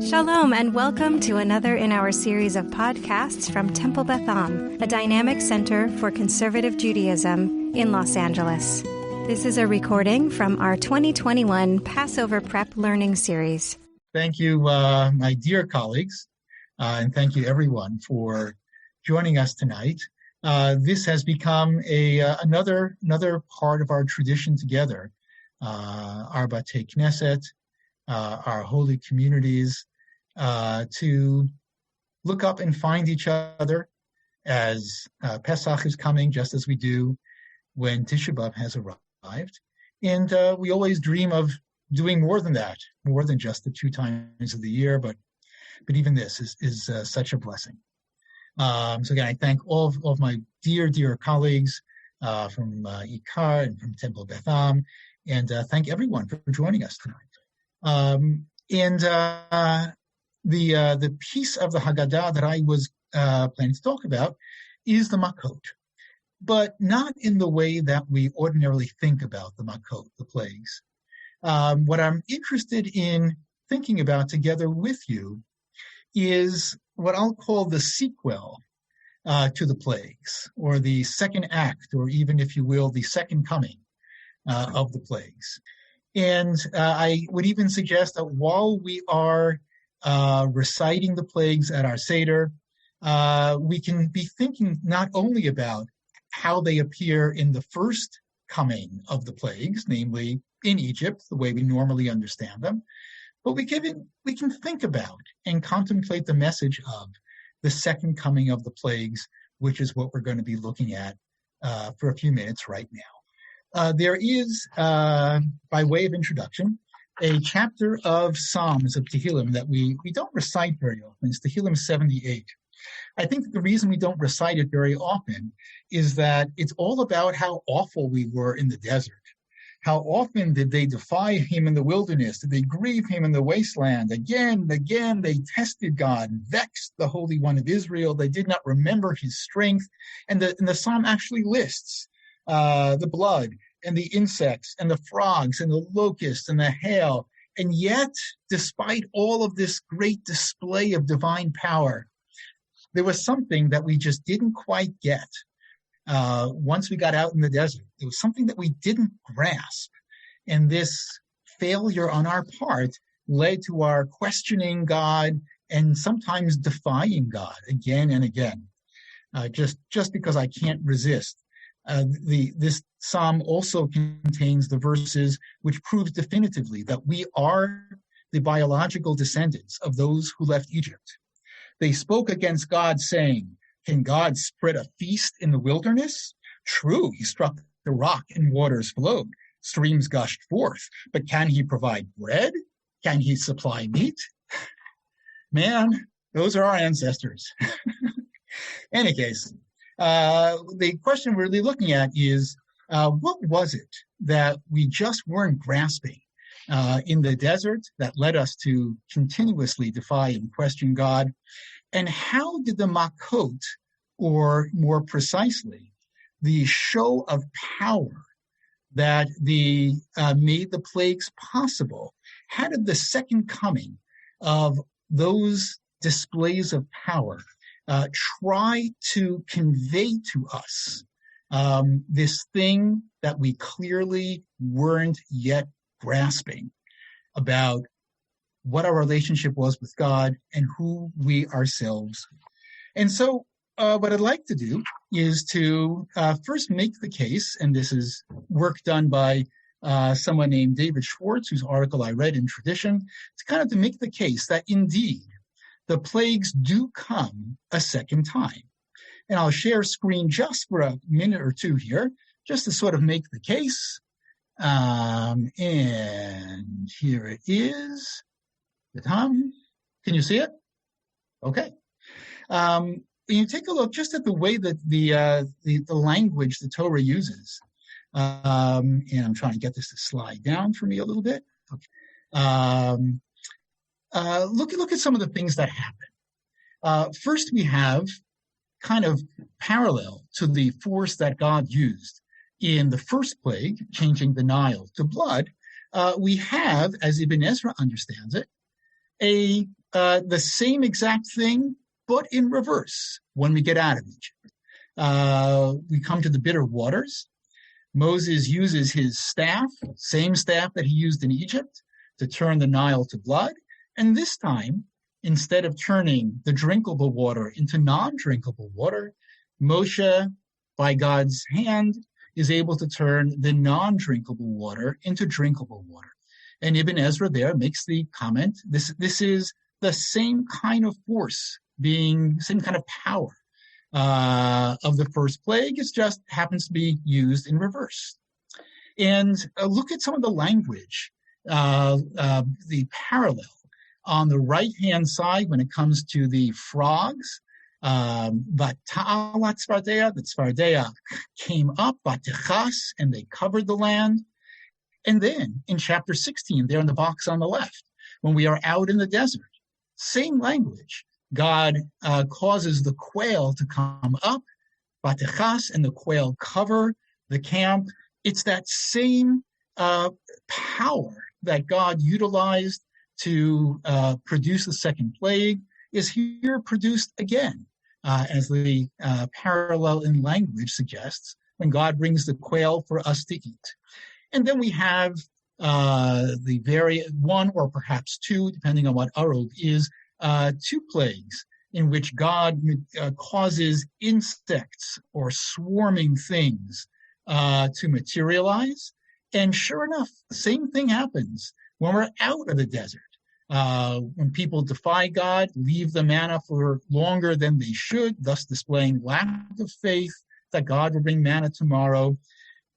Shalom and welcome to another in our series of podcasts from Temple Beth Am, a dynamic center for conservative Judaism in Los Angeles. This is a recording from our 2021 Passover Prep Learning Series. Thank you, my dear colleagues, and thank you everyone for joining us tonight. This has become another part of our tradition together. Arbah Knesset, our holy communities, to look up and find each other as Pesach is coming, just as we do when Tisha B'Av has arrived. And we always dream of doing more than that, more than just the 2 times of the year, but even this is such a blessing. So again, I thank all of my dear colleagues from IKAR and from Temple Beth Am, and thank everyone for joining us tonight. The piece of the Haggadah that I was planning to talk about is the Makot, but not in the way that we ordinarily think about the Makot, the plagues. What I'm interested in thinking about together with you is what I'll call the sequel to the plagues, or the second act, or even, if you will, the second coming of the plagues. And I would even suggest that while we are reciting the plagues at our Seder, we can be thinking not only about how they appear in the first coming of the plagues, namely in Egypt, the way we normally understand them, but we can think about and contemplate the message of the second coming of the plagues, which is what we're going to be looking at for a few minutes right now. There is, by way of introduction, a chapter of Psalms of Tehillim that we don't recite very often. It's Tehillim 78. I think that the reason we don't recite it very often is that it's all about how awful we were in the desert. How often did they defy him in the wilderness? Did they grieve him in the wasteland? Again, they tested God, vexed the Holy One of Israel. They did not remember his strength. And the psalm actually lists the blood and the insects and the frogs and the locusts and the hail. And yet, despite all of this great display of divine power, there was something that we just didn't quite get. Once we got out in the desert, it was something that we didn't grasp. And this failure on our part led to our questioning God and sometimes defying God again and again, just because I can't resist. This psalm also contains the verses which proves definitively that we are the biological descendants of those who left Egypt. They spoke against God, saying, "Can God spread a feast in the wilderness? True, he struck the rock and waters flowed. Streams gushed forth. But can he provide bread? Can he supply meat?" Man, those are our ancestors. Any case, the question we're really looking at is, what was it that we just weren't grasping in the desert that led us to continuously defy and question God? And how did the Makot, or more precisely, the show of power that made the plagues possible, how did the second coming of those displays of power try to convey to us this thing that we clearly weren't yet grasping about what our relationship was with God and who we ourselves are? And so what I'd like to do is to first make the case, and this is work done by someone named David Schwartz, whose article I read in Tradition, to kind of to make the case that indeed the plagues do come a second time. And I'll share screen just for a minute or two here, just to sort of make the case. And here it is. Can you see it? Okay. You take a look just at the way that the language the Torah uses. And I'm trying to get this to slide down for me a little bit. Okay. Look at some of the things that happen. First, we have kind of parallel to the force that God used in the first plague, changing the Nile to blood. We have, as Ibn Ezra understands it, a the same exact thing, but in reverse when we get out of Egypt. We come to the bitter waters. Moses uses his staff, same staff that he used in Egypt, to turn the Nile to blood. And this time, instead of turning the drinkable water into non-drinkable water, Moshe, by God's hand, is able to turn the non-drinkable water into drinkable water. And Ibn Ezra there makes the comment, this is the same kind of force, same kind of power of the first plague. It just happens to be used in reverse. And look at some of the language, the parallel on the right-hand side when it comes to the frogs. Vata'alat Tzfardea, the Tzfardea came up, Vatechas, and they covered the land. And then in chapter 16, there in the box on the left, when we are out in the desert, same language. God causes the quail to come up, Vatechas, and the quail cover the camp. It's that same power that God utilized to produce the second plague is here produced again, as the parallel in language suggests, when God brings the quail for us to eat. And then we have the one or perhaps two, depending on what arog is, two plagues in which God causes insects or swarming things to materialize. And sure enough, the same thing happens when we're out of the desert. When people defy God, leave the manna for longer than they should, thus displaying lack of faith that God will bring manna tomorrow.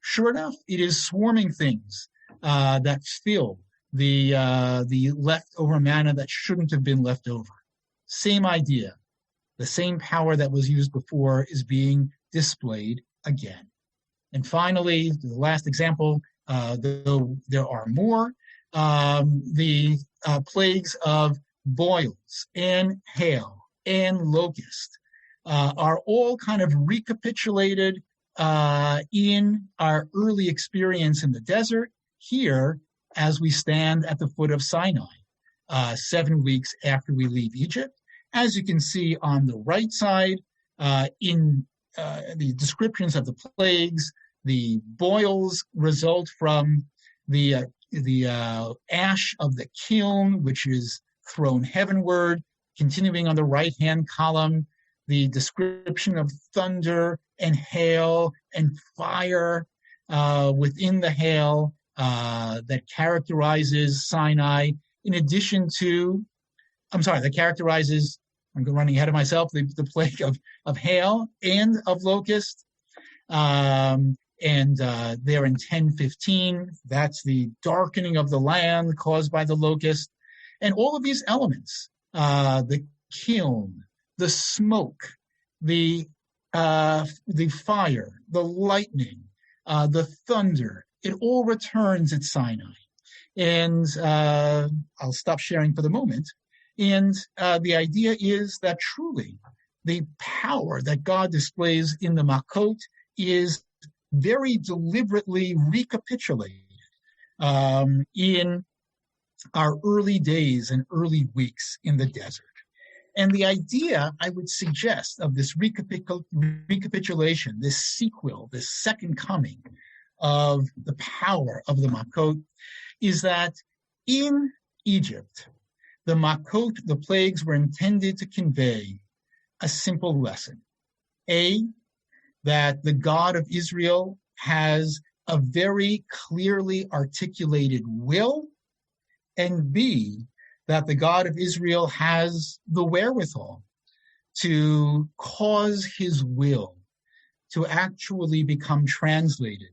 Sure enough, it is swarming things that fill the leftover manna that shouldn't have been left over. Same idea. The same power that was used before is being displayed again. And finally, the last example, though there are more, the plagues of boils and hail and locust are all kind of recapitulated in our early experience in the desert here as we stand at the foot of Sinai, 7 weeks after we leave Egypt. As you can see on the right side, in the descriptions of the plagues, the boils result from the ash of the kiln, which is thrown heavenward. Continuing on the right-hand column, the description of thunder and hail and fire within the hail that characterizes Sinai, in addition to, I'm running ahead of myself, the plague of hail and of locust. And there in 10:15, that's the darkening of the land caused by the locust. And all of these elements, the kiln, the smoke, the fire, the lightning, the thunder, it all returns at Sinai. And I'll stop sharing for the moment. And the idea is that truly the power that God displays in the Makot is very deliberately recapitulated in our early days and early weeks in the desert. And the idea, I would suggest, of this recapitulation, this sequel, this second coming of the power of the Makot, is that in Egypt, the Makot, the plagues, were intended to convey a simple lesson. A, that the God of Israel has a very clearly articulated will, and B, that the God of Israel has the wherewithal to cause his will to actually become translated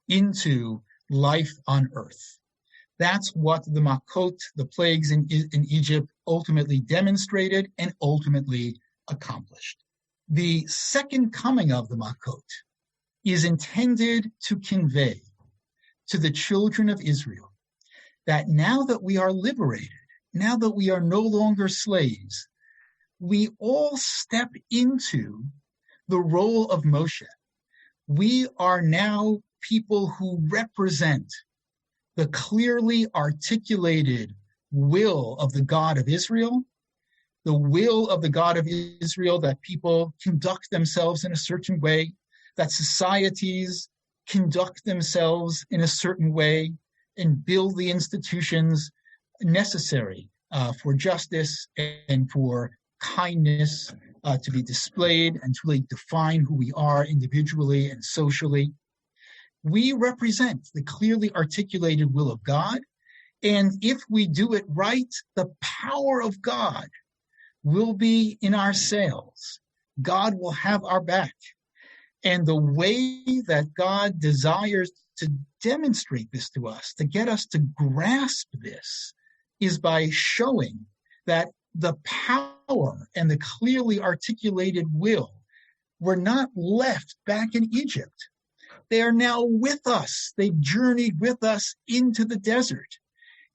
into life on earth. That's what the Makot, the plagues in Egypt, ultimately demonstrated and ultimately accomplished. The second coming of the Makot is intended to convey to the children of Israel that now that we are liberated, now that we are no longer slaves, we all step into the role of Moshe. We are now people who represent the clearly articulated will of the God of Israel, the will of the God of Israel that people conduct themselves in a certain way, that societies conduct themselves in a certain way and build the institutions necessary for justice and for kindness to be displayed and to really define who we are individually and socially. We represent the clearly articulated will of God, and if we do it right, the power of God will be in our sails. God will have our back. And the way that God desires to demonstrate this to us, to get us to grasp this, is by showing that the power and the clearly articulated will were not left back in Egypt. They are now with us. They've journeyed with us into the desert.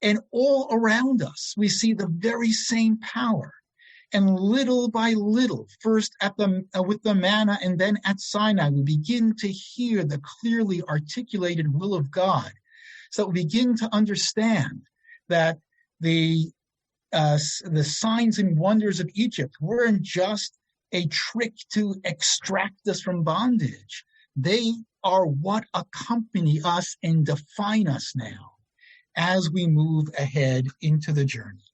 And all around us, we see the very same power. And little by little, first with the manna and then at Sinai, we begin to hear the clearly articulated will of God. So we begin to understand that the signs and wonders of Egypt weren't just a trick to extract us from bondage. They are what accompany us and define us now as we move ahead into the journey.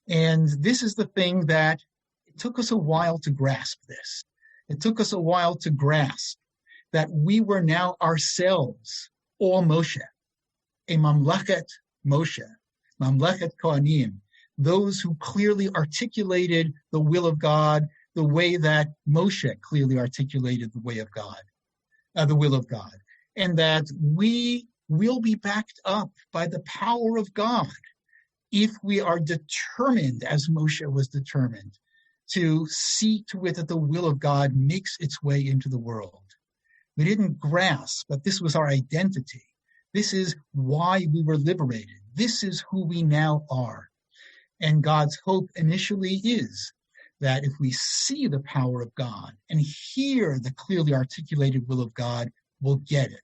And this is the thing that it took us a while to grasp this. It took us a while to grasp that we were now ourselves all Moshe, a Mamlechet Moshe, Mamlechet Kohanim, those who clearly articulated the will of God the way that Moshe clearly articulated the way of God, the will of God, and that we will be backed up by the power of God if we are determined, as Moshe was determined, to see to it that the will of God makes its way into the world. We didn't grasp that this was our identity. This is why we were liberated. This is who we now are. And God's hope initially is that if we see the power of God and hear the clearly articulated will of God, we'll get it.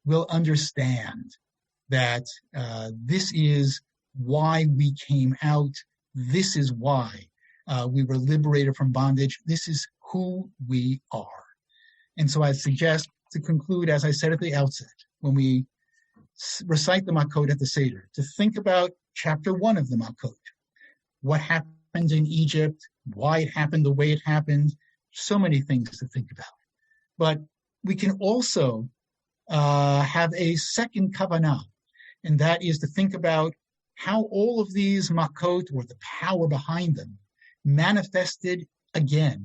We'll understand that this is why we came out. This is why we were liberated from bondage. This is who we are. And so I suggest to conclude, as I said at the outset, when we recite the Makot at the Seder, to think about chapter 1 of the Makot. What happened in Egypt, why it happened the way it happened, so many things to think about. But we can also have a second kavanah, and that is to think about how all of these makot, or the power behind them, manifested again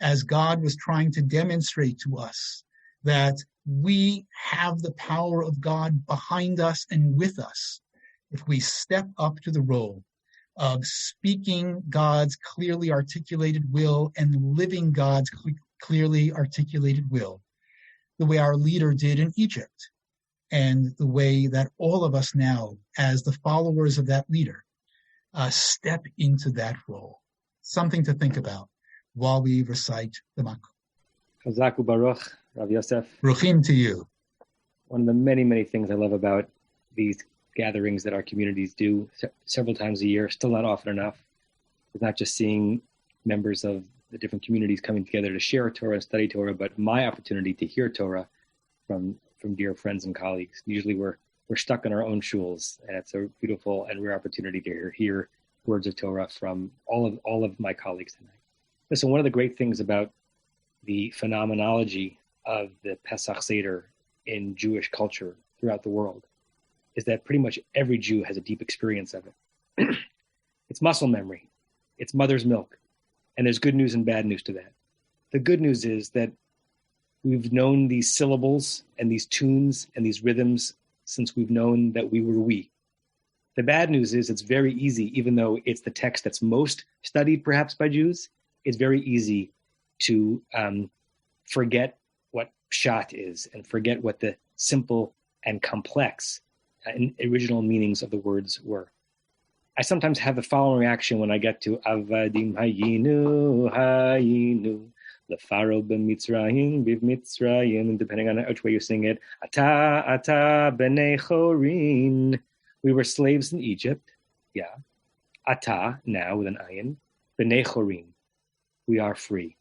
as God was trying to demonstrate to us that we have the power of God behind us and with us if we step up to the role of speaking God's clearly articulated will and living God's clearly articulated will, the way our leader did in Egypt, and the way that all of us now, as the followers of that leader, step into that role. Something to think about while we recite the Makot. Chazaku Baruch, Rav Yosef. Ruchim to you. One of the many, many things I love about these gatherings that our communities do several times a year, still not often enough, is not just seeing members of the different communities coming together to share Torah and study Torah, but my opportunity to hear Torah from dear friends and colleagues. Usually we're stuck in our own shuls, and it's a beautiful and rare opportunity to hear words of Torah from all of my colleagues tonight. Listen, one of the great things about the phenomenology of the Pesach Seder in Jewish culture throughout the world is that pretty much every Jew has a deep experience of it. It's muscle memory. It's mother's milk. And there's good news and bad news to that. The good news is that we've known these syllables and these tunes and these rhythms since we've known that we were we. The bad news is it's very easy, even though it's the text that's most studied perhaps by Jews, it's very easy to forget what pshat is and forget what the simple and complex and original meanings of the words were. I sometimes have the following reaction when I get to Avadim hayinu, lefaro b'mitzrayim b'mitzrayim, depending on which way you sing it. Ata b'nei Horin. We were slaves in Egypt. yeah. Ata, now with an ayin. B'nei Horin, we are free.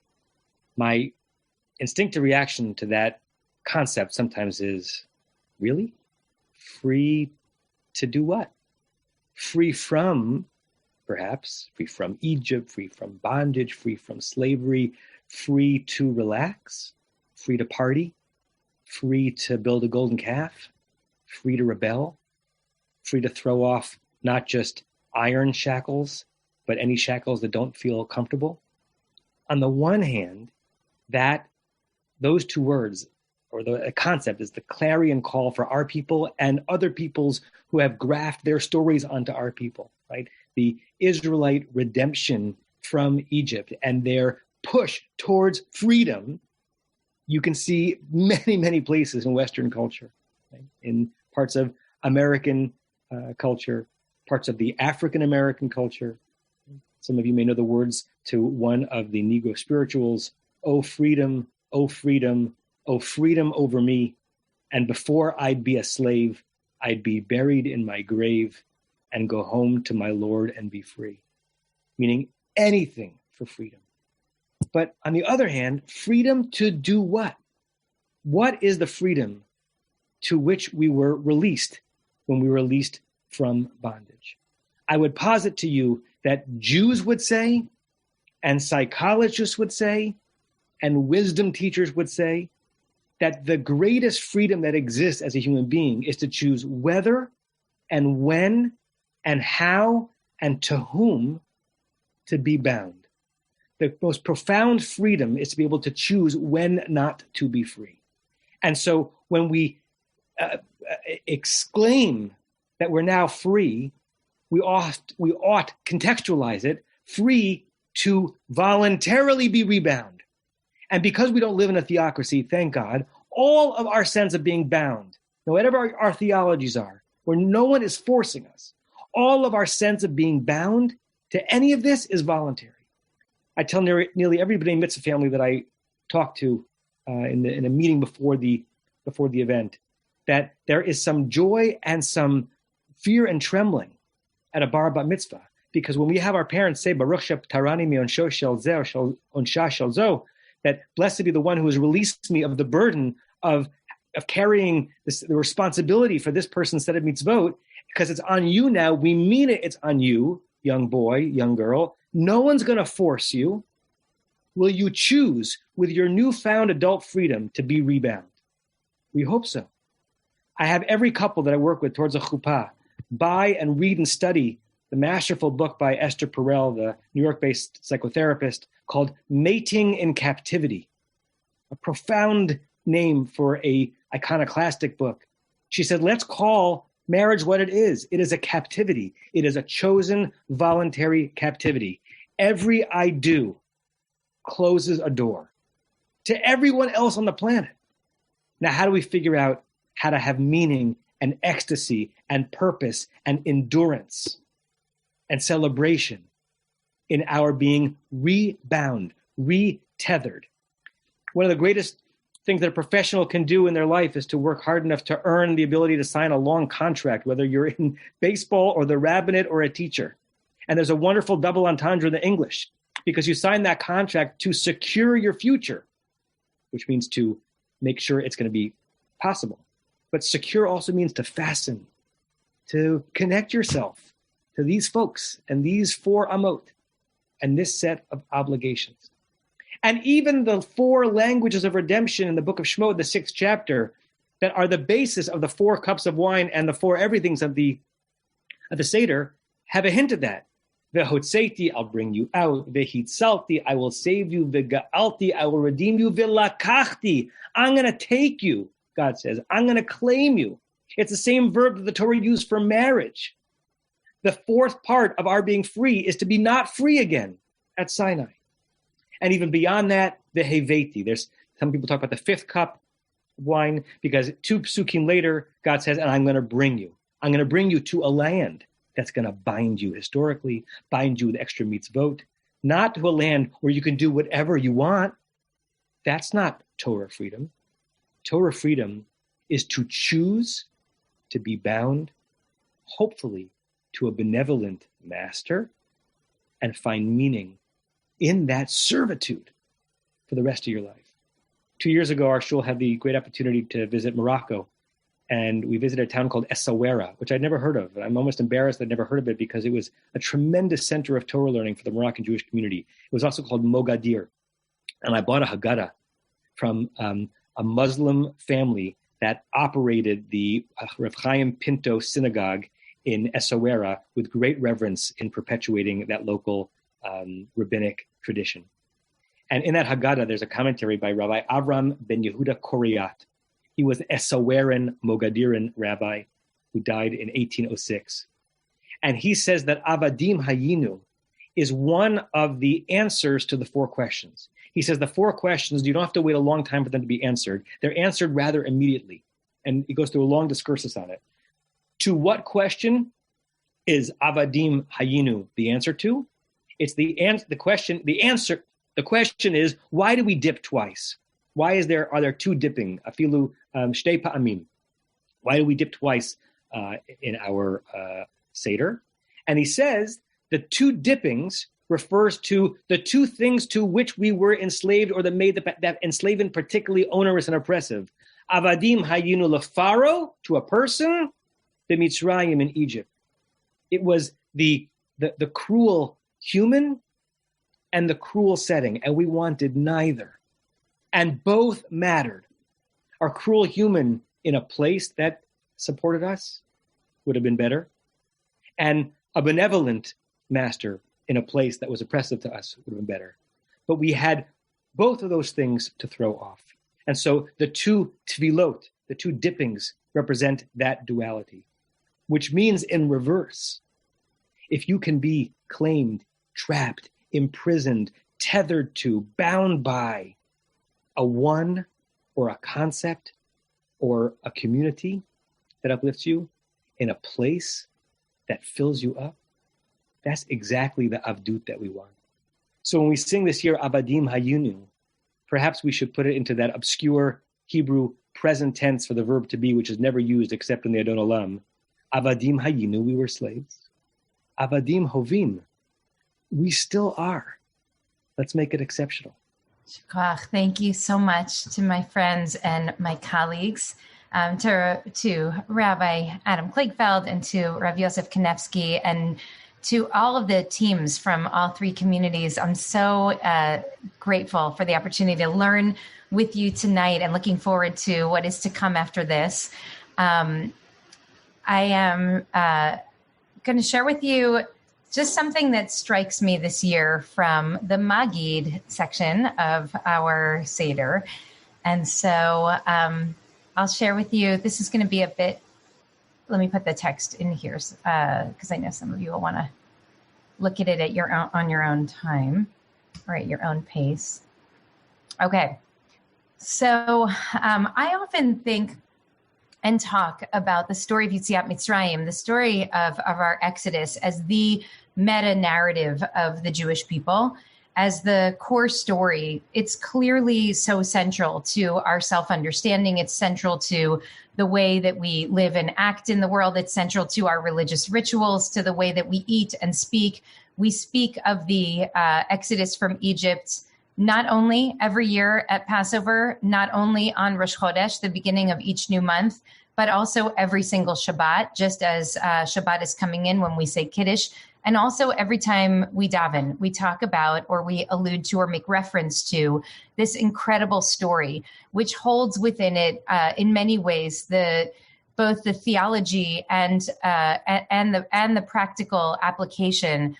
My instinctive reaction to that concept sometimes is, really? Free to do what? Free from, perhaps, free from Egypt, free from bondage, free from slavery, free to relax, free to party, free to build a golden calf, free to rebel, free to throw off not just iron shackles, but any shackles that don't feel comfortable. On the one hand, those two words, or the concept, is the clarion call for our people and other peoples who have grafted their stories onto our people, right? The Israelite redemption from Egypt and their push towards freedom, you can see many, many places in Western culture, right? In parts of American culture, parts of the African-American culture. Some of you may know the words to one of the Negro spirituals, "Oh freedom, oh freedom, oh freedom over me. And before I'd be a slave, I'd be buried in my grave and go home to my Lord and be free." Meaning anything for freedom. But on the other hand, freedom to do what? What is the freedom to which we were released when we were released from bondage? I would posit to you that Jews would say, and psychologists would say, and wisdom teachers would say, that the greatest freedom that exists as a human being is to choose whether and when and how and to whom to be bound. The most profound freedom is to be able to choose when not to be free. And so when we exclaim that we're now free, we ought contextualize it, free to voluntarily be rebound. And because we don't live in a theocracy, thank God, all of our sense of being bound, whatever our theologies are, where no one is forcing us, all of our sense of being bound to any of this is voluntary. I tell nearly every B'nai Mitzvah family that I talk to in a meeting before the event that there is some joy and some fear and trembling at a bar bat mitzvah, because when we have our parents say Baruch Tarani mi onsho shel zeh shel onsha shel zo, that blessed be the one who has released me of the burden of carrying the responsibility for this person's set of mitzvot, because it's on you now. We mean it. It's on you, young boy, young girl. No one's going to force you. Will you choose with your newfound adult freedom to be rebound? We hope so. I have every couple that I work with towards a chuppah buy and read and study the masterful book by Esther Perel, the New York-based psychotherapist, called Mating in Captivity, a profound name for a iconoclastic book. She said, let's call marriage what it is. It is a captivity. It is a chosen, voluntary captivity. Every I do closes a door to everyone else on the planet. Now, how do we figure out how to have meaning and ecstasy and purpose and endurance and celebration in our being rebound, retethered? One of the greatest things that a professional can do in their life is to work hard enough to earn the ability to sign a long contract, whether you're in baseball or the Rabbanit or a teacher. And there's a wonderful double entendre in the English, because you sign that contract to secure your future, which means to make sure it's going to be possible. But secure also means to fasten, to connect yourself to these folks and these four amot and this set of obligations. And even the four languages of redemption in the book of Shemot, the 6th chapter, that are the basis of the 4 cups of wine and the 4 everythings of the Seder, have a hint of that. V'hotzeiti, I'll bring you out. V'hitzalti, I will save you. V'ga'alti, I will redeem you. V'lakachti, I'm going to take you, God says. I'm going to claim you. It's the same verb that the Torah used for marriage. The 4th part of our being free is to be not free again at Sinai. And even beyond that, the Heveti. There's some people talk about the 5th cup of wine, because 2 psukim later, God says, and I'm going to bring you. I'm going to bring you to a land that's going to bind you historically, bind you with extra mitzvot, not to a land where you can do whatever you want. That's not Torah freedom. Torah freedom is to choose to be bound, hopefully to a benevolent master and find meaning in that servitude for the rest of your life. 2 years ago, our shul had the great opportunity to visit Morocco, and we visited a town called Essaouira, which I'd never heard of. I'm almost embarrassed I'd never heard of it because it was a tremendous center of Torah learning for the Moroccan Jewish community. It was also called Mogadir. And I bought a Haggadah from a Muslim family that operated the Rav Chaim Pinto synagogue in Essaouira with great reverence in perpetuating that local rabbinic tradition. And in that Haggadah, there's a commentary by Rabbi Avram ben Yehuda Koriyat. He was an Essaouiran Mogadiran rabbi who died in 1806. And he says that Avadim Hayinu is one of the answers to the four questions. He says the four questions, you don't have to wait a long time for them to be answered. They're answered rather immediately. And he goes through a long discursus on it. To what question is Avadim Hayinu the answer to? It's the question is, why do we dip twice? Why are there two dipping? Afilu shtei pa'amim. Why do we dip twice in our Seder? And he says the two dippings refers to the two things to which we were enslaved or that made that enslavement particularly onerous and oppressive. Avadim hayinu lefaro, to a person, the Mitzrayim in Egypt. It was the cruel human and the cruel setting, and we wanted neither. And both mattered. Our cruel human in a place that supported us would have been better, and a benevolent master in a place that was oppressive to us would have been better. But we had both of those things to throw off. And so the two tvilot, the two dippings, represent that duality, which means in reverse, if you can be claimed, trapped, imprisoned, tethered to, bound by a one or a concept or a community that uplifts you in a place that fills you up, that's exactly the avdut that we want. So when we sing this year, Avadim Hayunu, perhaps we should put it into that obscure Hebrew present tense for the verb to be, which is never used except in the Adon Olam. Avadim Hayinu, we were slaves. Avadim Hovim, we still are. Let's make it exceptional. Shukach, thank you so much to my friends and my colleagues, to Rabbi Adam Kligfeld and to Rav Yosef Kanefsky, and to all of the teams from all three communities. I'm so grateful for the opportunity to learn with you tonight and looking forward to what is to come after this. I am going to share with you just something that strikes me this year from the Magid section of our Seder. And so I'll share with you, this is going to be a bit, let me put the text in here because I know some of you will want to look at it at on your own time or at your own pace. Okay. So I often think and talk about the story of Yetziat Mitzrayim, the story of our Exodus, as the meta-narrative of the Jewish people, as the core story. It's clearly so central to our self-understanding. It's central to the way that we live and act in the world. It's central to our religious rituals, to the way that we eat and speak. We speak of the Exodus from Egypt not only every year at Passover, not only on Rosh Chodesh, the beginning of each new month, but also every single Shabbat, just as Shabbat is coming in when we say Kiddush. And also every time we daven, we talk about or we allude to or make reference to this incredible story, which holds within it, in many ways, both the theology and the practical application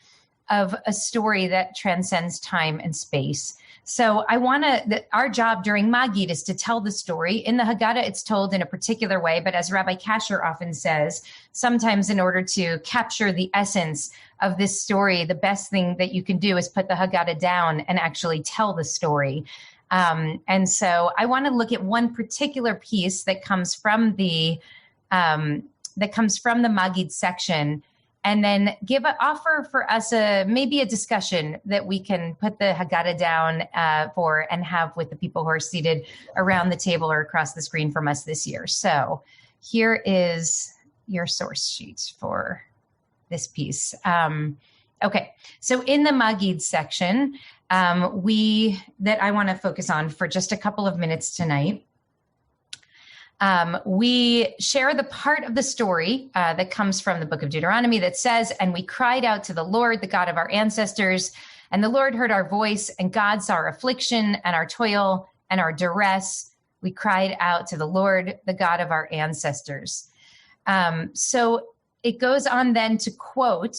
of a story that transcends time and space. So our job during Magid is to tell the story. In the Haggadah, it's told in a particular way, but as Rabbi Kasher often says, sometimes in order to capture the essence of this story, the best thing that you can do is put the Haggadah down and actually tell the story. And so I want to look at one particular piece that comes from the Magid section, and then offer for us maybe a discussion that we can put the Haggadah down for and have with the people who are seated around the table or across the screen from us this year. So here is your source sheet for this piece. Okay, so in the Magid section, that I want to focus on for just a couple of minutes tonight, we share the part of the story that comes from the book of Deuteronomy that says, "And we cried out to the Lord, the God of our ancestors, and the Lord heard our voice, and God saw our affliction and our toil and our duress. We cried out to the Lord, the God of our ancestors." So it goes on then to quote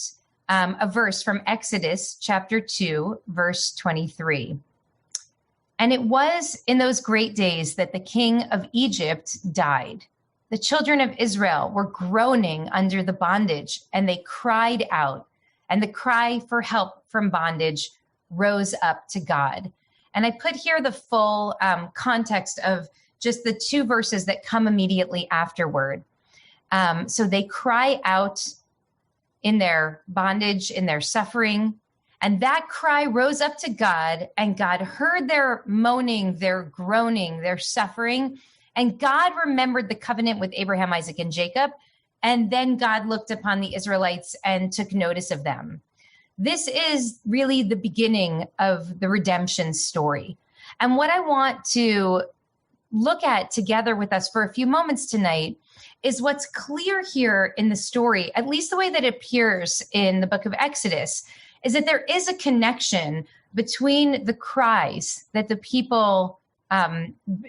a verse from Exodus chapter 2, verse 23. "And it was in those great days that the king of Egypt died. The children of Israel were groaning under the bondage, and they cried out, and the cry for help from bondage rose up to God." And I put here the full context of just the two verses that come immediately afterward. So they cry out in their bondage, in their suffering, and that cry rose up to God, and God heard their moaning, their groaning, their suffering, and God remembered the covenant with Abraham, Isaac, and Jacob, and then God looked upon the Israelites and took notice of them. This is really the beginning of the redemption story. And what I want to look at together with us for a few moments tonight is what's clear here in the story, at least the way that it appears in the book of Exodus, is that there is a connection between the cries that the people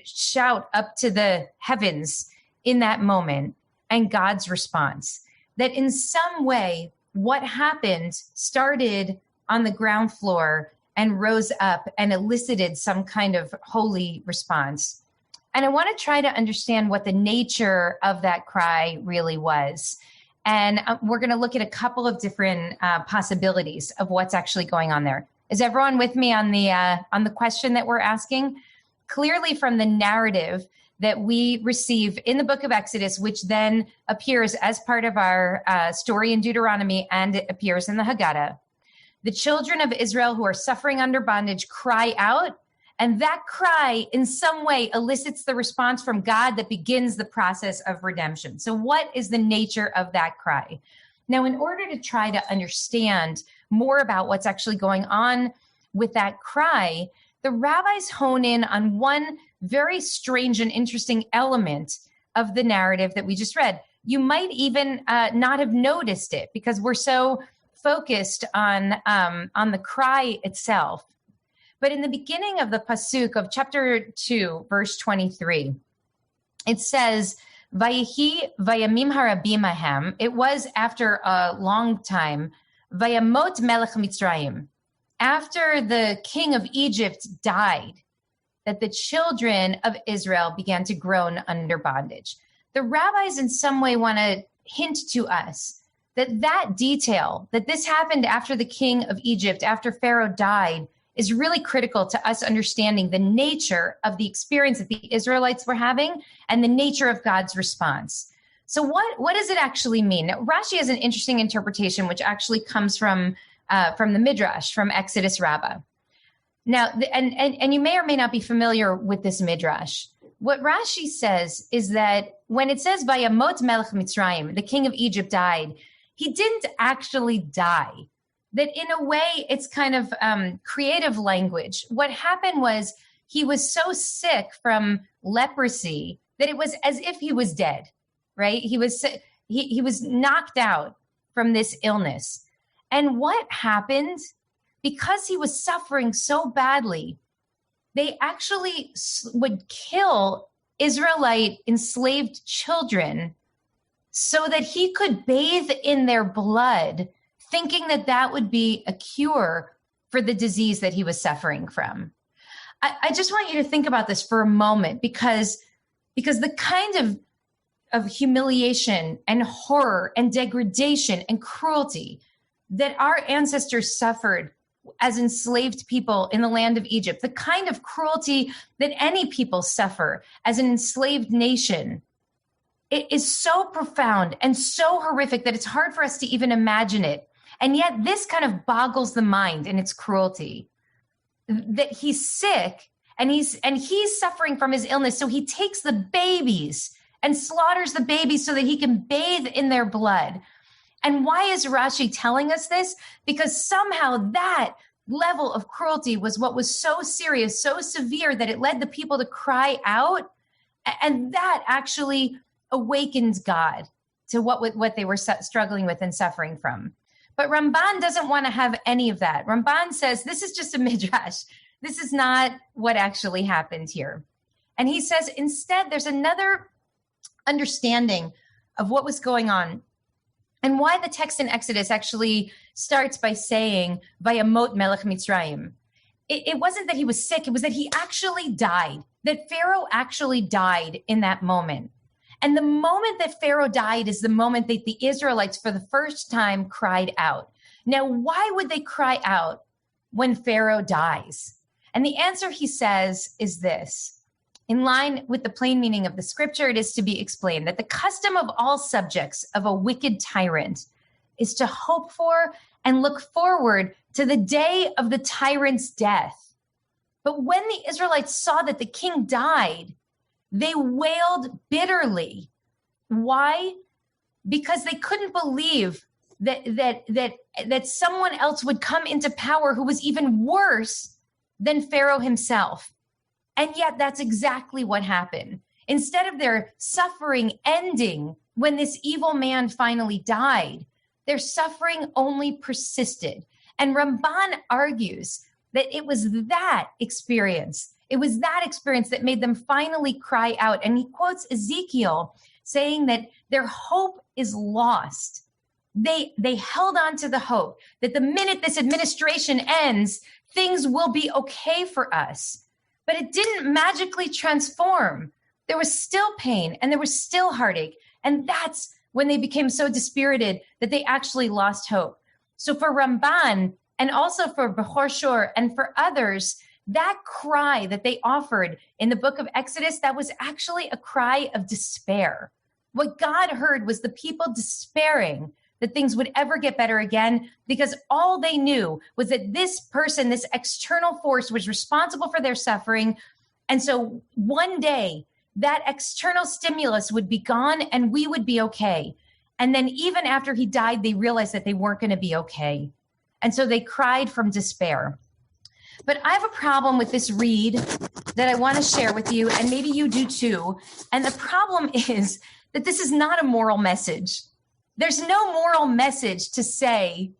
shout up to the heavens in that moment and God's response. That in some way, what happened started on the ground floor and rose up and elicited some kind of holy response. And I want to try to understand what the nature of that cry really was. And we're going to look at a couple of different possibilities of what's actually going on there. Is everyone with me on the question that we're asking? Clearly from the narrative that we receive in the book of Exodus, which then appears as part of our story in Deuteronomy, and it appears in the Haggadah, the children of Israel who are suffering under bondage cry out, and that cry in some way elicits the response from God that begins the process of redemption. So what is the nature of that cry? Now, in order to try to understand more about what's actually going on with that cry, the rabbis hone in on one very strange and interesting element of the narrative that we just read. You might even not have noticed it because we're so focused on the cry itself. But in the beginning of the pasuk of chapter 2, verse 23, it says, "Vayehi vayamim harabim ahem." It was after a long time, "Vayamot melech Mitzrayim." After the king of Egypt died, that the children of Israel began to groan under bondage. The rabbis in some way want to hint to us that detail, that this happened after the king of Egypt, after Pharaoh died, is really critical to us understanding the nature of the experience that the Israelites were having and the nature of God's response. So what does it actually mean? Now, Rashi has an interesting interpretation, which actually comes from the Midrash, from Exodus Rabbah. Now, and you may or may not be familiar with this Midrash. What Rashi says is that when it says, "Vayamot melech Mitzrayim," the king of Egypt died, he didn't actually die. That in a way, it's kind of creative language. What happened was he was so sick from leprosy that it was as if he was dead, right? He was knocked out from this illness. And what happened? Because he was suffering so badly, they actually would kill Israelite enslaved children so that he could bathe in their blood, thinking that would be a cure for the disease that he was suffering from. I just want you to think about this for a moment, because the kind of humiliation and horror and degradation and cruelty that our ancestors suffered as enslaved people in the land of Egypt, the kind of cruelty that any people suffer as an enslaved nation, it is so profound and so horrific that it's hard for us to even imagine it. And yet this kind of boggles the mind in its cruelty, that he's sick and he's suffering from his illness. So he takes the babies and slaughters the babies so that he can bathe in their blood. And why is Rashi telling us this? Because somehow that level of cruelty was what was so serious, so severe that it led the people to cry out. And that actually awakens God to what they were struggling with and suffering from. But Ramban doesn't want to have any of that. Ramban says, this is just a midrash. This is not what actually happened here. And he says, instead, there's another understanding of what was going on and why the text in Exodus actually starts by saying, Vayamot melech Mitzrayim. It wasn't that he was sick. It was that he actually died, that Pharaoh actually died in that moment. And the moment that Pharaoh died is the moment that the Israelites for the first time cried out. Now, why would they cry out when Pharaoh dies? And the answer, he says, is this. In line with the plain meaning of the scripture, it is to be explained that the custom of all subjects of a wicked tyrant is to hope for and look forward to the day of the tyrant's death. But when the Israelites saw that the king died, they wailed bitterly. Why? Because they couldn't believe that someone else would come into power who was even worse than Pharaoh himself. And yet that's exactly what happened. Instead of their suffering ending when this evil man finally died, their suffering only persisted. And Ramban argues that it was that experience. It was that experience that made them finally cry out. And he quotes Ezekiel saying that their hope is lost. They held on to the hope that the minute this administration ends, things will be okay for us. But it didn't magically transform. There was still pain and there was still heartache. And that's when they became so dispirited that they actually lost hope. So for Ramban and also for Bechor Shor and for others, that cry that they offered in the book of Exodus, that was actually a cry of despair. What God heard was the people despairing that things would ever get better again, because all they knew was that this person, this external force, was responsible for their suffering. And so one day that external stimulus would be gone and we would be okay. And then even after he died, they realized that they weren't going to be okay. And so they cried from despair. But I have a problem with this read that I want to share with you, and maybe you do too. And the problem is that this is not a moral message. There's no moral message to say,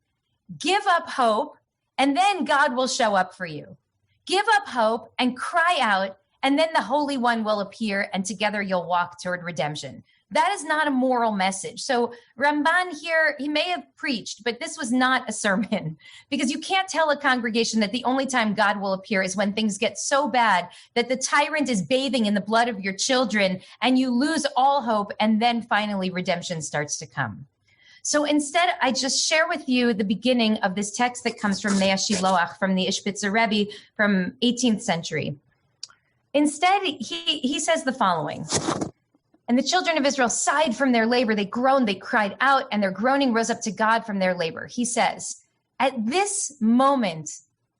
give up hope, and then God will show up for you. Give up hope and cry out, and then the Holy One will appear, and together you'll walk toward redemption. That is not a moral message. So Ramban here, he may have preached, but this was not a sermon, because you can't tell a congregation that the only time God will appear is when things get so bad that the tyrant is bathing in the blood of your children and you lose all hope, and then finally redemption starts to come. So instead, I just share with you the beginning of this text that comes from Mea Shiloach, from the Ishbitzer Rebbe from 18th century. Instead, he says the following. And the children of Israel sighed from their labor. They groaned, they cried out, and their groaning rose up to God from their labor. He says, at this moment,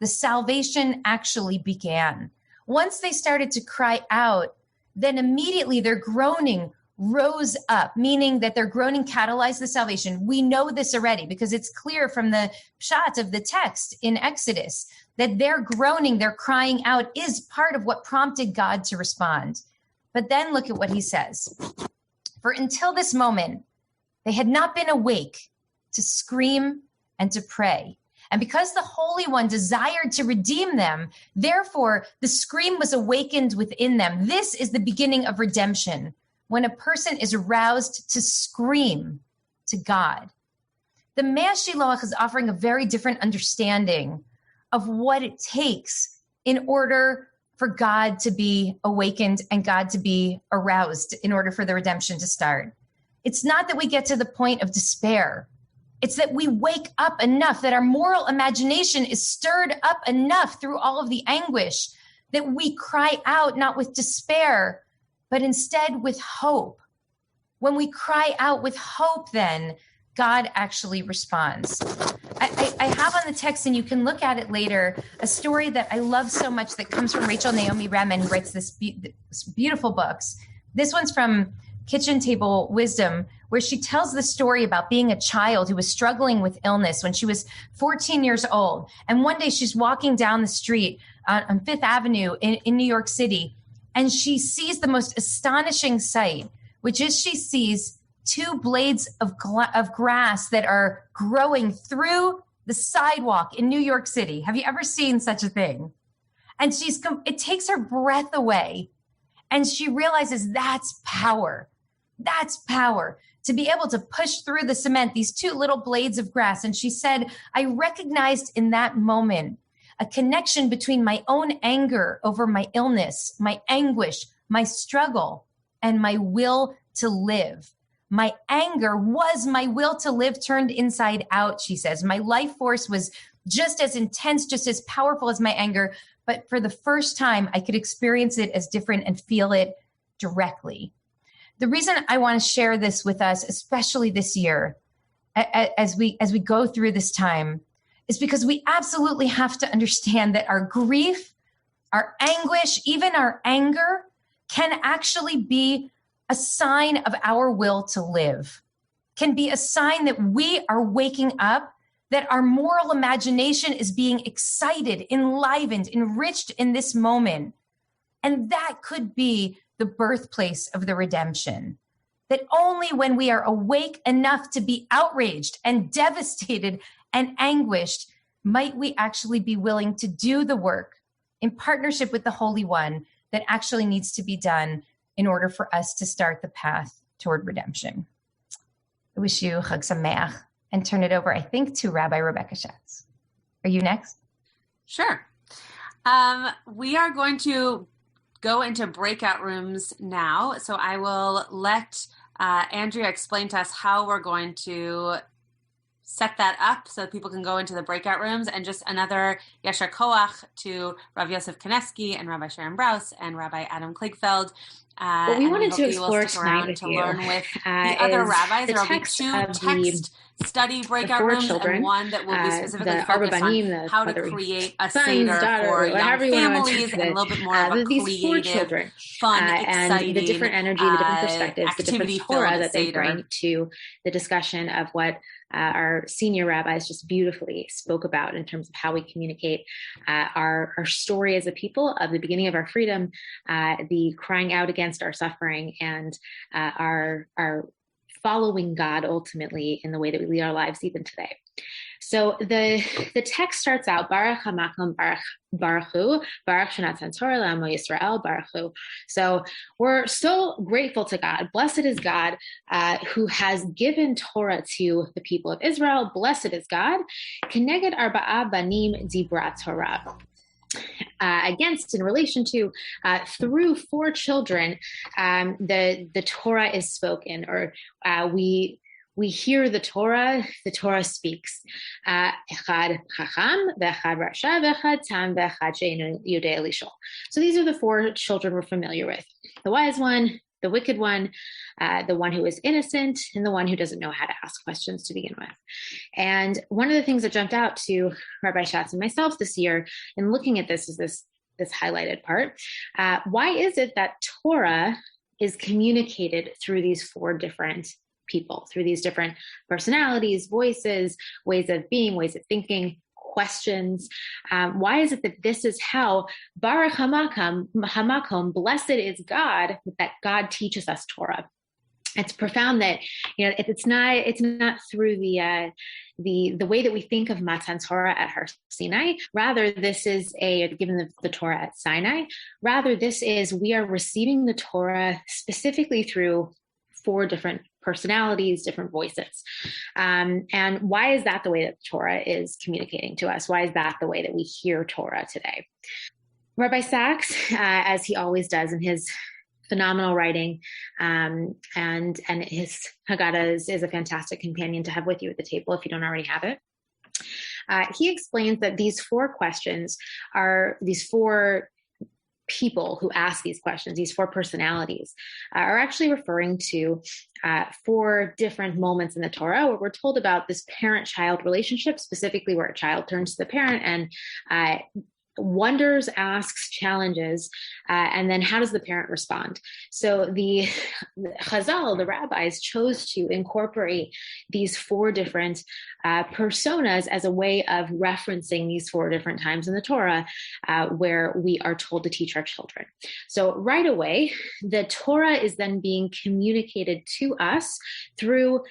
the salvation actually began. Once they started to cry out, then immediately their groaning rose up, meaning that their groaning catalyzed the salvation. We know this already because it's clear from the Schatz of the text in Exodus that their groaning, their crying out is part of what prompted God to respond. But then look at what he says. For until this moment, they had not been awake to scream and to pray. And because the Holy One desired to redeem them, therefore the scream was awakened within them. This is the beginning of redemption, when a person is aroused to scream to God. The Mea Shiloach is offering a very different understanding of what it takes in order for God to be awakened and God to be aroused in order for the redemption to start. It's not that we get to the point of despair. It's that we wake up enough, that our moral imagination is stirred up enough through all of the anguish that we cry out, not with despair, but instead with hope. When we cry out with hope, then God actually responds. I have on the text, and you can look at it later, a story that I love so much that comes from Rachel Naomi Remen, who writes this beautiful books. This one's from Kitchen Table Wisdom, where she tells the story about being a child who was struggling with illness when she was 14 years old. And one day she's walking down the street on Fifth Avenue in New York City, and she sees the most astonishing sight, which is she sees two blades of grass that are growing through the sidewalk in New York City. Have you ever seen such a thing? And it takes her breath away. And she realizes that's power. That's power, to be able to push through the cement, these two little blades of grass. And she said, I recognized in that moment a connection between my own anger over my illness, my anguish, my struggle, and my will to live. My anger was my will to live turned inside out, she says. My life force was just as intense, just as powerful as my anger. But for the first time, I could experience it as different and feel it directly. The reason I want to share this with us, especially this year, as we go through this time, is because we absolutely have to understand that our grief, our anguish, even our anger can actually be a sign of our will to live, can be a sign that we are waking up, that our moral imagination is being excited, enlivened, enriched in this moment. And that could be the birthplace of the redemption. That only when we are awake enough to be outraged and devastated and anguished might we actually be willing to do the work in partnership with the Holy One that actually needs to be done in order for us to start the path toward redemption. I wish you Chag Sameach, and turn it over, I think, to Rabbi Rebecca Schatz. Are you next? Sure. We are going to go into breakout rooms now. So I will let Andrea explain to us how we're going to set that up so people can go into the breakout rooms. And just another Yasher Koach to Rav Yosef Kanefsky and Rabbi Sharon Brous and Rabbi Adam Kligfeld. What we wanted to explore tonight with you learn with the other rabbis. There will be two text study breakout rooms children, and one that will be specifically focused Banim, on how to create a Seder for young families and a little bit more of a creative, fun, exciting, and the different energy, the different perspectives, the different Torah that they Seder. bring to the discussion of what our senior rabbis just beautifully spoke about in terms of how we communicate our story as a people of the beginning of our freedom, the crying out against our suffering, and our following God ultimately in the way that we lead our lives even today. So the text starts out, Baruch HaMakom Baruch Hu, Baruch Shanat Cantor L'Amo Yisrael Baruch Hu. So we're so grateful to God. Blessed is God who has given Torah to the people of Israel. Blessed is God. Keneged Arbah Banim Dibra Torah. Against, in relation to, through 4 children, the Torah is spoken, or we hear the Torah speaks. Echad Chacham, v'echad Rasha, v'echad Tam, v'echad She'einu Yodei Lishol. So these are the 4 children we're familiar with: the wise one, the wicked one, the one who is innocent, and the one who doesn't know how to ask questions to begin with. And one of the things that jumped out to Rabbi Schatz and myself this year in looking at this is this highlighted part. Why is it that Torah is communicated through these 4 different people, through these different personalities, voices, ways of being, ways of thinking, questions? Why is it that this is how Baruch Hamakom, blessed is God, that God teaches us Torah? It's profound that, it's not through the way that we think of Matan Torah at Har Sinai. Rather, this is given the Torah at Sinai. Rather, this is, we are receiving the Torah specifically through 4 different personalities, different voices. And why is that the way that the Torah is communicating to us? Why is that the way that we hear Torah today? Rabbi Sachs, as he always does in his phenomenal writing, and his Haggadah is a fantastic companion to have with you at the table if you don't already have it. He explains that these 4 questions are these 4 people who ask these questions, these 4 personalities, are actually referring to 4 different moments in the Torah where we're told about this parent-child relationship, specifically where a child turns to the parent and wonders, asks, challenges, and then how does the parent respond? So the Chazal, the rabbis, chose to incorporate these 4 different personas as a way of referencing these 4 different times in the Torah where we are told to teach our children. So right away, the Torah is then being communicated to us through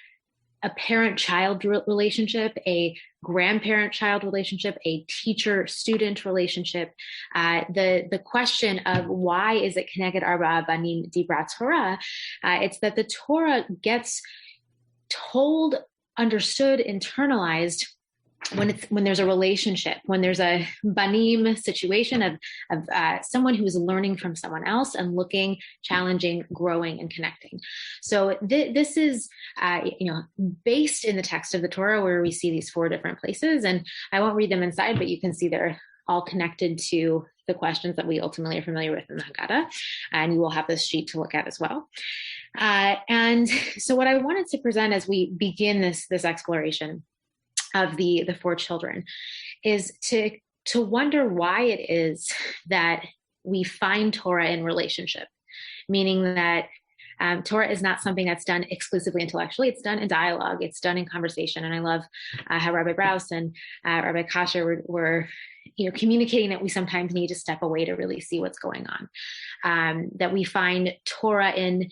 a parent-child relationship, a grandparent-child relationship, a teacher-student relationship. The question of why is it connected Arbah, Banim, Dibra, Torah? It's that the Torah gets told, understood, internalized when there's a relationship, when there's a Banim situation of someone who is learning from someone else and looking, challenging, growing, and connecting. So this is, based in the text of the Torah where we see these 4 different places. And I won't read them inside, but you can see they're all connected to the questions that we ultimately are familiar with in the Haggadah. And you will have this sheet to look at as well. And so what I wanted to present as we begin this exploration of the 4 children is to wonder why it is that we find Torah in relationship, meaning that Torah is not something that's done exclusively intellectually. It's done in dialogue. It's done in conversation. And I love how Rabbi Brous and Rabbi Kasher were communicating that we sometimes need to step away to really see what's going on. That we find Torah in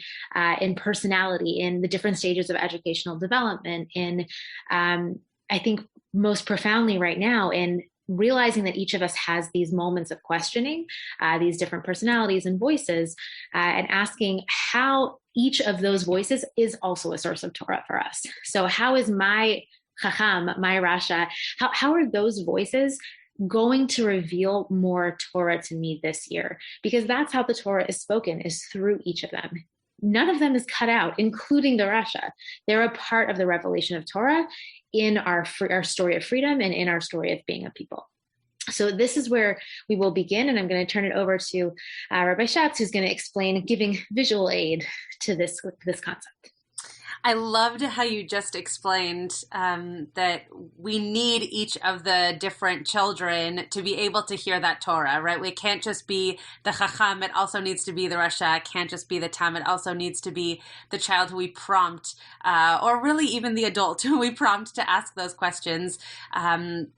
personality, in the different stages of educational development, in I think most profoundly right now in realizing that each of us has these moments of questioning, these different personalities and voices, and asking how each of those voices is also a source of Torah for us. So how is my Chacham, my Rasha, how are those voices going to reveal more Torah to me this year? Because that's how the Torah is spoken, is through each of them. None of them is cut out, including the Rasha. They're a part of the revelation of Torah in our story of freedom and in our story of being a people. So this is where we will begin, and I'm going to turn it over to Rabbi Schatz, who's going to explain, giving visual aid to this concept. I loved how you just explained that we need each of the different children to be able to hear that Torah, right? We can't just be the Chacham, it also needs to be the Rasha. It can't just be the Tam, it also needs to be the child who we prompt, or really even the adult who we prompt to ask those questions. And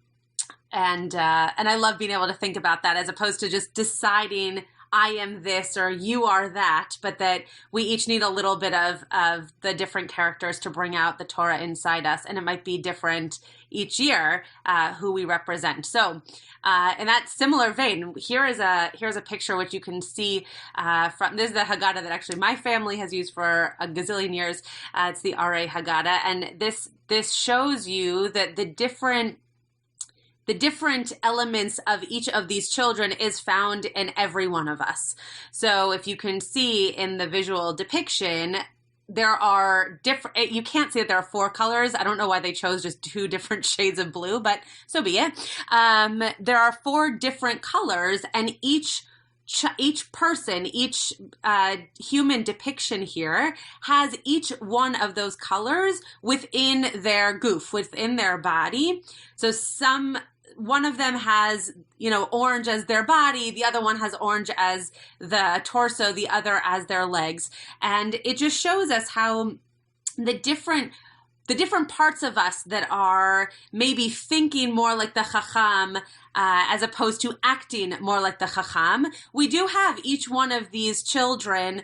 I love being able to think about that as opposed to just deciding I am this or you are that, but that we each need a little bit of the different characters to bring out the Torah inside us. And it might be different each year who we represent. So in that similar vein, here's a picture which you can see from, this is the Haggadah that actually my family has used for a gazillion years. It's the Haggadah. And this shows you that the different elements of each of these children is found in every one of us. So if you can see in the visual depiction, there are different, you can't see that there are 4 colors. I don't know why they chose just 2 different shades of blue, but so be it. There are 4 different colors, and each person, each human depiction here has each one of those colors within their goof, within their body. So one of them has, orange as their body, the other one has orange as the torso, the other as their legs. And it just shows us how the different parts of us that are maybe thinking more like the Chacham, as opposed to acting more like the Chacham, we do have each one of these children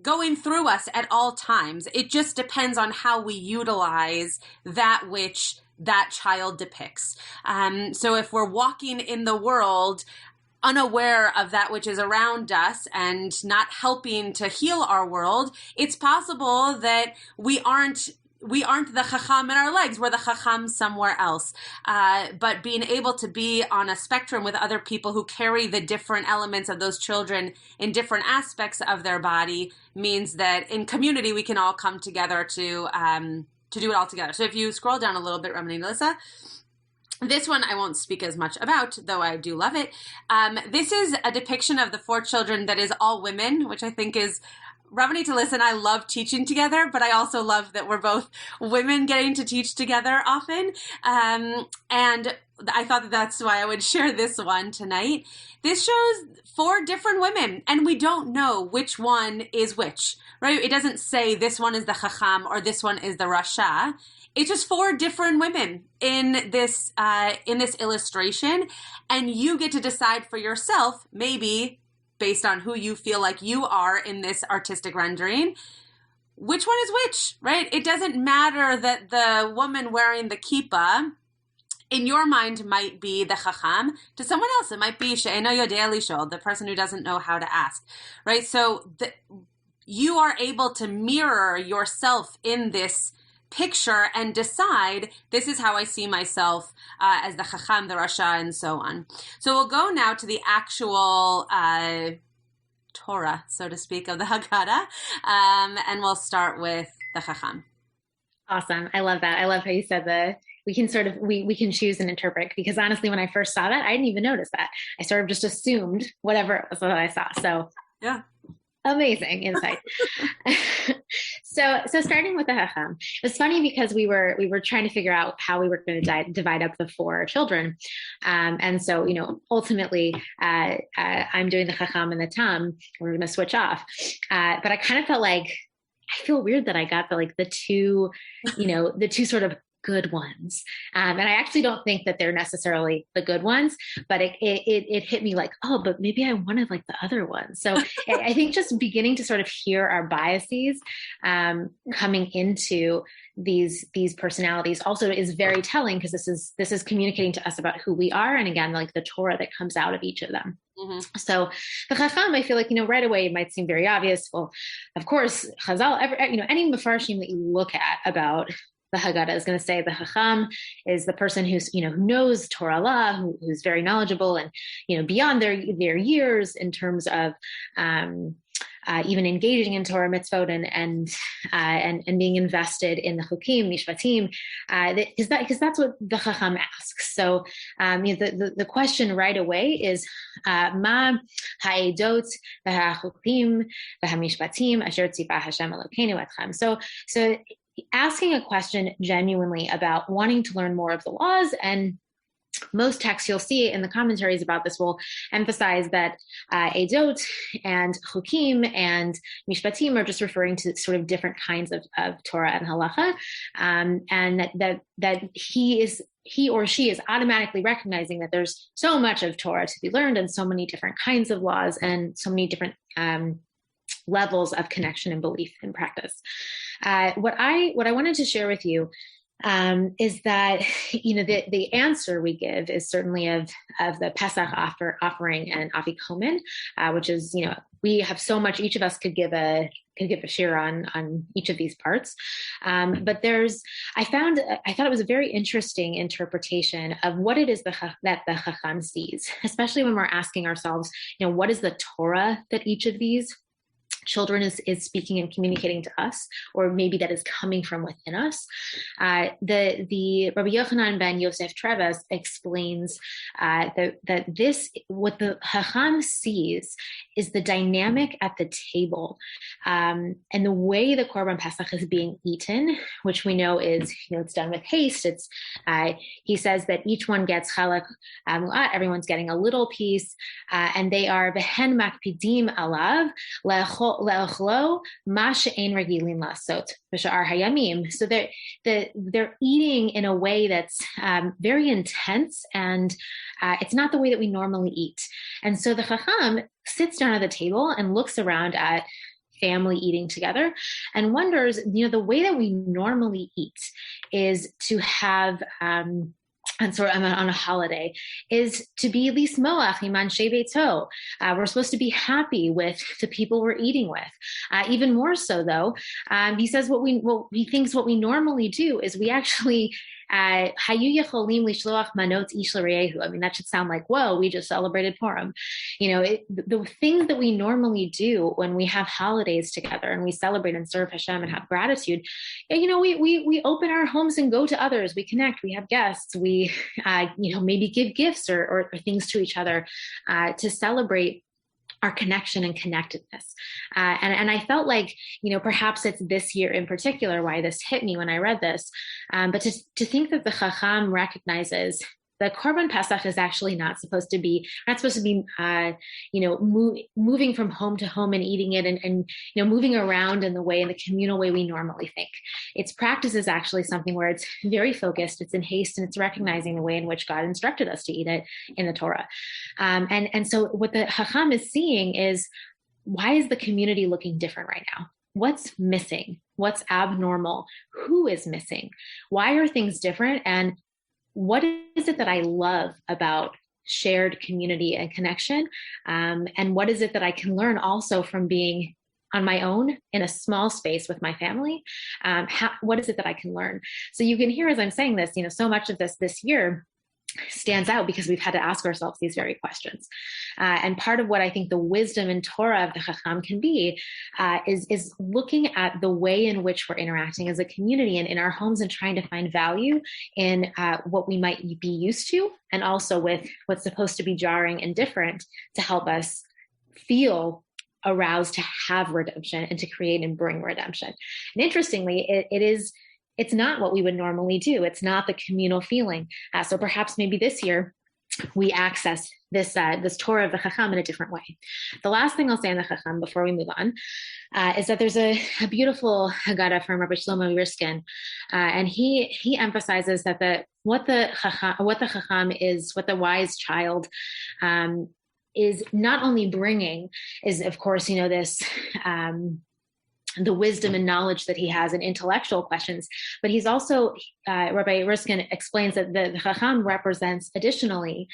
going through us at all times. It just depends on how we utilize that which that child depicts. So if we're walking in the world unaware of that which is around us and not helping to heal our world, it's possible that we aren't the Chacham in our legs, we're the Chacham somewhere else. But being able to be on a spectrum with other people who carry the different elements of those children in different aspects of their body means that in community we can all come together to do it all together. So if you scroll down a little bit, Rabbanit Alissa, this one I won't speak as much about, though I do love it. This is a depiction of the 4 children that is all women, which I think is, Rabbanit Alissa and I love teaching together, but I also love that we're both women getting to teach together often. And I thought that that's why I would share this one tonight. This shows 4 different women, and we don't know which one is which, right? It doesn't say this one is the Chacham or this one is the Rasha. It's just 4 different women in this illustration, and you get to decide for yourself, maybe based on who you feel like you are in this artistic rendering, which one is which, right? It doesn't matter that the woman wearing the kippah in your mind might be the Chacham. To someone else, it might be She'eno Yodea Lishol, the person who doesn't know how to ask, right? So you are able to mirror yourself in this picture and decide, this is how I see myself as the Chacham, the Rasha, and so on. So we'll go now to the actual Torah, so to speak, of the Haggadah, and we'll start with the Chacham. Awesome. I love that. I love how you said we can choose and interpret, because honestly, when I first saw that, I didn't even notice that. I sort of just assumed whatever it was that I saw. So yeah, amazing insight. So starting with the Chacham, it's funny because we were trying to figure out how we were going to divide up the 4 children. And so, ultimately, I'm doing the Chacham and the Tam. We're going to switch off. But I kind of felt like, I feel weird that I got the 2 sort of good ones. And I actually don't think that they're necessarily the good ones, but it hit me like, oh, but maybe I wanted like the other ones. So I think just beginning to sort of hear our biases coming into these personalities also is very telling, because this is communicating to us about who we are. And again, like the Torah that comes out of each of them. Mm-hmm. So the Chacham, I feel like, right away, it might seem very obvious. Well, of course, Chazal, any Mefarshim that you look at about the Haggadah is going to say the Chacham is the person who's, who knows Torah law, who's very knowledgeable and, beyond their years in terms of, even engaging in Torah mitzvot and being invested in the chukim, mishpatim, because that's what the Chacham asks. So the question right away is ma ha'edot v'ha'chukim v'ha'mishpatim asher tzipah Hashem Elokeinu etchem. So asking a question genuinely about wanting to learn more of the laws, and most texts you'll see in the commentaries about this will emphasize that edot and chukim and mishpatim are just referring to sort of different kinds of Torah and halacha, and that he or she is automatically recognizing that there's so much of Torah to be learned and so many different kinds of laws and so many different levels of connection and belief and practice. What I wanted to share with you is that, the answer we give is certainly of the Pesach offering and afikomen, which is, we have so much, each of us could give a share on each of these parts. But I thought it was a very interesting interpretation of what it is that the Chacham sees, especially when we're asking ourselves, what is the Torah that each of these children is speaking and communicating to us, or maybe that is coming from within us. The Rabbi Yochanan ben Yosef Treves explains that what the Chacham sees is the dynamic at the table, and the way the Korban Pesach is being eaten, which we know is, it's done with haste. He says that each one gets chalak mu'at, everyone's getting a little piece, and they are behen makpidim alav le'ochlo ma she'ein regilin lasot b'sha'ar hayamim. So they're eating in a way that's very intense, and it's not the way that we normally eat. And so the Chacham sits down at the table and looks around at family eating together and wonders, the way that we normally eat is to have and sort of on a holiday is to be lismoach iman shebeito. We're supposed to be happy with the people we're eating with. Even more so, though, he says he thinks what we normally do is we actually hayu yecholim lishloach manot ish l'reyehu. I mean, that should sound like, whoa, we just celebrated Purim. The things that we normally do when we have holidays together and we celebrate and serve Hashem and have gratitude, we open our homes and go to others. We connect. We have guests. We maybe give gifts or things to each other to celebrate our connection and connectedness. And I felt like, perhaps it's this year in particular why this hit me when I read this, but to think that the Chacham recognizes the Korban Pesach is actually not supposed to be moving from home to home and eating it and moving around in the communal way we normally think. Its practice is actually something where it's very focused, it's in haste, and it's recognizing the way in which God instructed us to eat it in the Torah. And so what the Chacham is seeing is, why is the community looking different right now? What's missing? What's abnormal? Who is missing? Why are things different? And what is it that I love about shared community and connection? And what is it that I can learn also from being on my own in a small space with my family? What is it that I can learn? So you can hear as I'm saying this, so much of this year stands out because we've had to ask ourselves these very questions. And part of what I think the wisdom and Torah of the Chacham can be is looking at the way in which we're interacting as a community and in our homes and trying to find value in what we might be used to, and also with what's supposed to be jarring and different to help us feel aroused to have redemption and to create and bring redemption. And interestingly, it's not what we would normally do. It's not the communal feeling. So perhaps maybe this year we access this Torah of the Chacham in a different way. The last thing I'll say on the Chacham before we move on is that there's a beautiful Haggadah from Rabbi Shlomo Riskin, and he emphasizes that what the Chacham is, what the wise child is not only bringing is, of course, this the wisdom and knowledge that he has in intellectual questions, but he's also, Rabbi Riskin explains that the Chacham represents additionally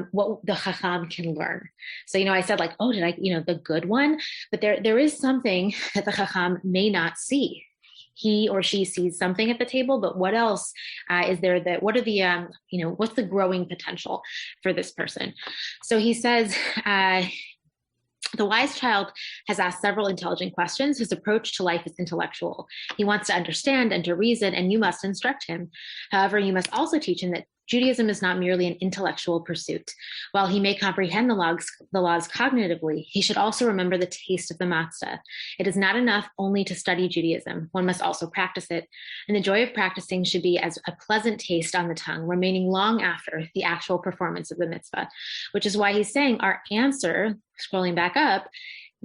what the Chacham can learn. So, I said did I, the good one, but there is something that the Chacham may not see. He or she sees something at the table, but what else is there? What's the growing potential for this person? So he says, the wise child has asked several intelligent questions. His approach to life is intellectual. He wants to understand and to reason, and you must instruct him. However, you must also teach him that Judaism is not merely an intellectual pursuit. While he may comprehend the laws cognitively, he should also remember the taste of the matzah. It is not enough only to study Judaism. One must also practice it. And the joy of practicing should be as a pleasant taste on the tongue, remaining long after the actual performance of the mitzvah, which is why he's saying our answer, scrolling back up,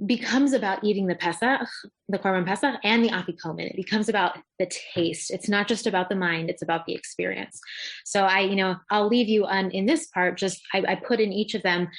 becomes about eating the Pesach, the Korban Pesach, and the Afikomen. It becomes about the taste. It's not just about the mind, it's about the experience. So I'll leave you in this part, I put in each of them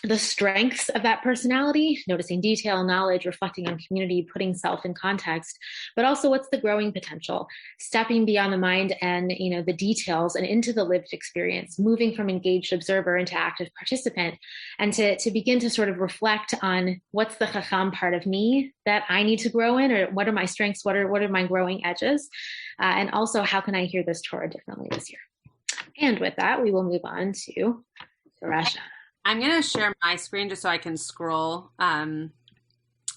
the strengths of that personality, noticing detail, knowledge, reflecting on community, putting self in context, but also what's the growing potential, stepping beyond the mind and, the details and into the lived experience, moving from engaged observer into active participant, and to begin to sort of reflect on what's the Chacham part of me that I need to grow in, or what are my strengths, what are my growing edges, and also how can I hear this Torah differently this year. And with that, we will move on to Rasha. I'm going to share my screen just so I can scroll, even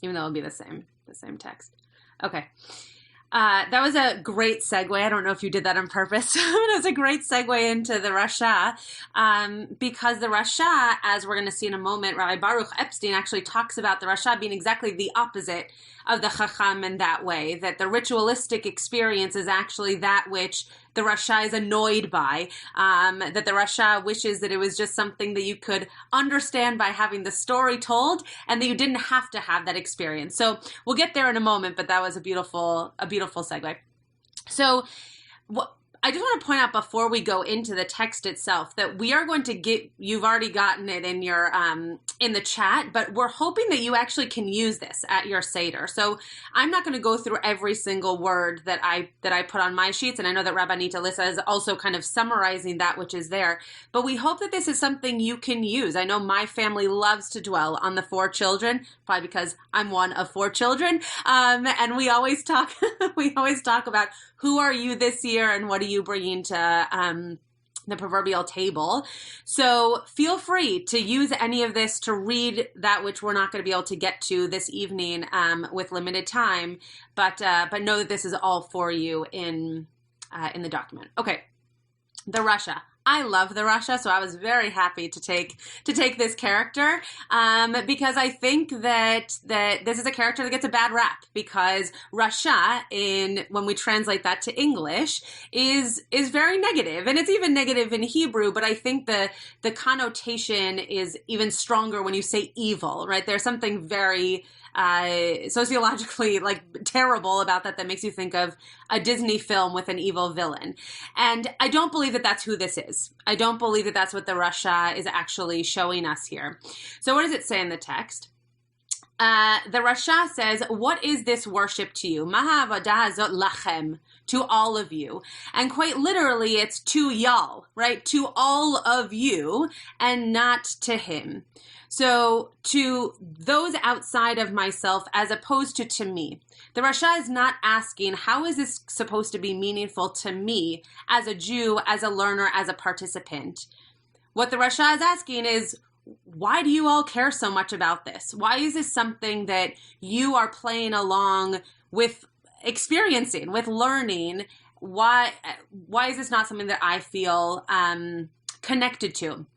though it'll be the same text. Okay. That was a great segue. I don't know if you did that on purpose. It was a great segue into the Rasha, because the Rasha, as we're going to see in a moment, Rabbi Baruch Epstein actually talks about the Rasha being exactly the opposite of the Chacham in that way, that the ritualistic experience is actually that which the Rasha is annoyed by, that the Rasha wishes that it was just something that you could understand by having the story told, and that you didn't have to have that experience. So we'll get there in a moment, but that was a beautiful segue. So I just want to point out before we go into the text itself that we are going to you've already gotten it in your in the chat, but we're hoping that you actually can use this at your Seder. So I'm not going to go through every single word that I put on my sheets, and I know that Rabbanit Alissa is also kind of summarizing that which is there, but we hope that this is something you can use. I know my family loves to dwell on the 4 children, probably because I'm one of 4 children, and we always talk about who are you this year and what are you bringing to the proverbial table. So feel free to use any of this to read that which we're not going to be able to get to this evening with limited time, but know that this is all for you in the document. Okay, the Rasha. I love the Rasha, so I was very happy to take this character because I think that this is a character that gets a bad rap, because Rasha, when we translate that to English, is very negative, and it's even negative in Hebrew. But I think the connotation is even stronger when you say evil, right? There's something very sociologically terrible about that makes you think of a Disney film with an evil villain. And I don't believe that that's who this is. I don't believe that that's what the Rasha is actually showing us here. So what does it say in the text? The Rasha says, "What is this worship to you? Maha avodah hazot lachem," to all of you. And quite literally, it's to y'all, right? To all of you, and not to him. So to those outside of myself, as opposed to me. The Rasha is not asking, how is this supposed to be meaningful to me as a Jew, as a learner, as a participant? What the Rasha is asking is, why do you all care so much about this? Why is this something that you are playing along with, experiencing, with learning? Why is this not something that I feel connected to?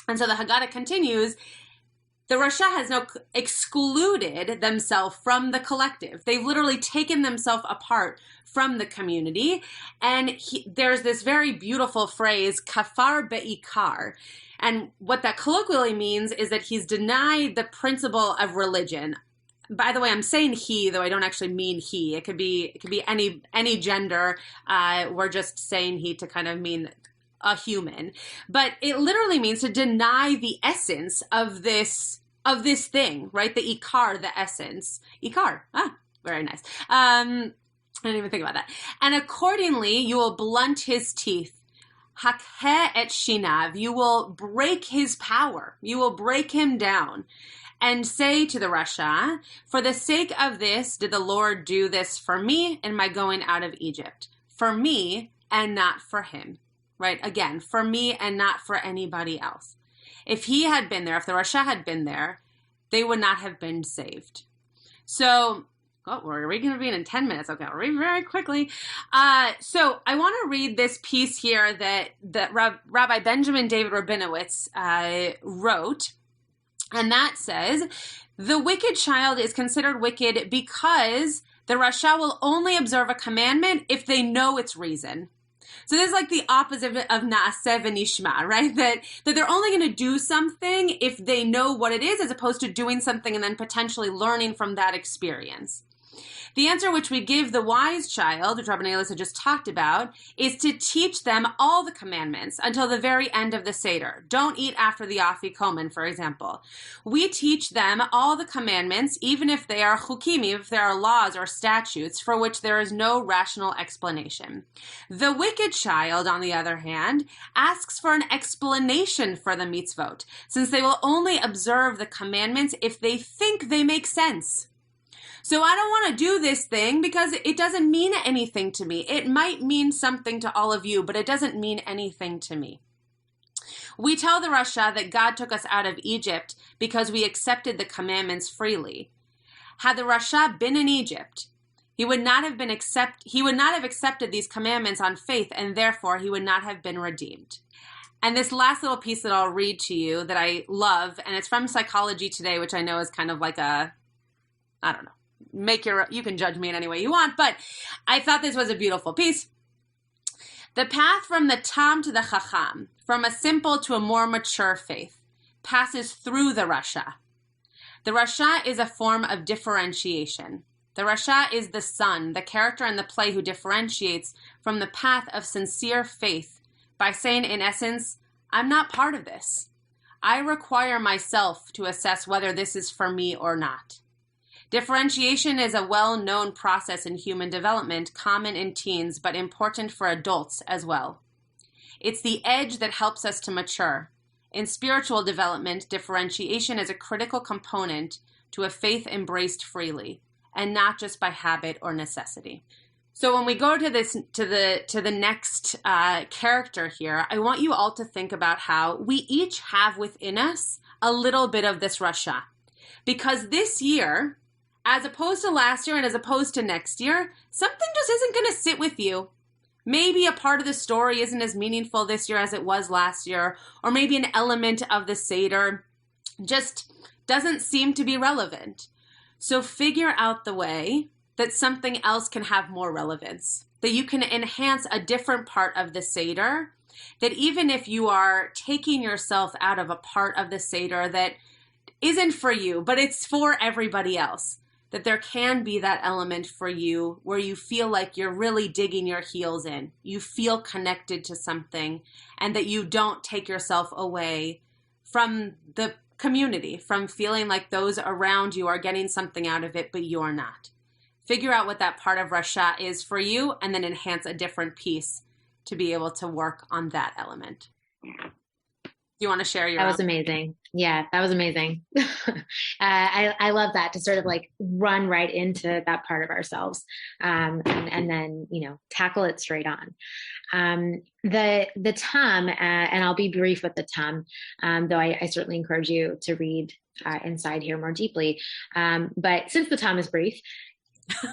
And so the Haggadah continues. The Rasha has now excluded themselves from the collective. They've literally taken themselves apart from the community. And there's this very beautiful phrase, kafar be'ikar. And what that colloquially means is that he's denied the principle of religion. By the way, I'm saying he, though I don't actually mean he. It could be any gender. We're just saying he to kind of mean a human. But it literally means to deny the essence of this thing, right? The IKAR, the essence. IKAR. Very nice. I didn't even think about that. And accordingly, you will blunt his teeth. Hakheh et shinav. You will break his power. You will break him down. And say to the Rasha, for the sake of this, did the Lord do this for me in my going out of Egypt? For me and not for him. Right? Again, for me and not for anybody else. If he had been there, if the Rasha had been there, they would not have been saved. So, we're going to be in 10 minutes. Okay, I'll read very quickly. So I want to read this piece here that Rabbi Benjamin David Rabinowitz wrote. And that says, the wicked child is considered wicked because the Rasha will only observe a commandment if they know its reason. So this is like the opposite of na'aseh v'nishma, right? That they're only going to do something if they know what it is, as opposed to doing something and then potentially learning from that experience. The answer which we give the wise child, which Rabbi and Alissa just talked about, is to teach them all the commandments until the very end of the Seder. Don't eat after the Afikomen, for example. We teach them all the commandments, even if they are chukim, if there are laws or statutes for which there is no rational explanation. The wicked child, on the other hand, asks for an explanation for the mitzvot, since they will only observe the commandments if they think they make sense. So I don't want to do this thing because it doesn't mean anything to me. It might mean something to all of you, but it doesn't mean anything to me. We tell the Rasha that God took us out of Egypt because we accepted the commandments freely. Had the Rasha been in Egypt, he would not have accepted these commandments on faith, and therefore he would not have been redeemed. And this last little piece that I'll read to you that I love, and it's from Psychology Today, which I know is kind of like I don't know. You can judge me in any way you want, but I thought this was a beautiful piece. The path from the Tam to the Chacham, from a simple to a more mature faith, passes through the Rasha. The Rasha is a form of differentiation. The Rasha is the son, the character in the play who differentiates from the path of sincere faith by saying, in essence, I'm not part of this. I require myself to assess whether this is for me or not. Differentiation is a well-known process in human development, common in teens, but important for adults as well. It's the edge that helps us to mature. In spiritual development, differentiation is a critical component to a faith embraced freely, and not just by habit or necessity. So when we go to the next character here, I want you all to think about how we each have within us a little bit of this Rasha. Because this year, as opposed to last year and as opposed to next year, something just isn't going to sit with you. maybe a part of the story isn't as meaningful this year as it was last year, or maybe an element of the Seder just doesn't seem to be relevant. So figure out the way that something else can have more relevance, that you can enhance a different part of the Seder, that even if you are taking yourself out of a part of the Seder that isn't for you, but it's for everybody else, that there can be that element for you where you feel like you're really digging your heels in. You feel connected to something, and that you don't take yourself away from the community, from feeling like those around you are getting something out of it, but you're not. Figure out what that part of Rasha is for you, and then enhance a different piece to be able to work on that element. Do you want to share your That was amazing. Yeah, that was amazing. I love that, to sort of like run right into that part of ourselves, and then, tackle it straight on. The Tam, and I'll be brief with the Tam, though I certainly encourage you to read inside here more deeply. But since the Tam is brief,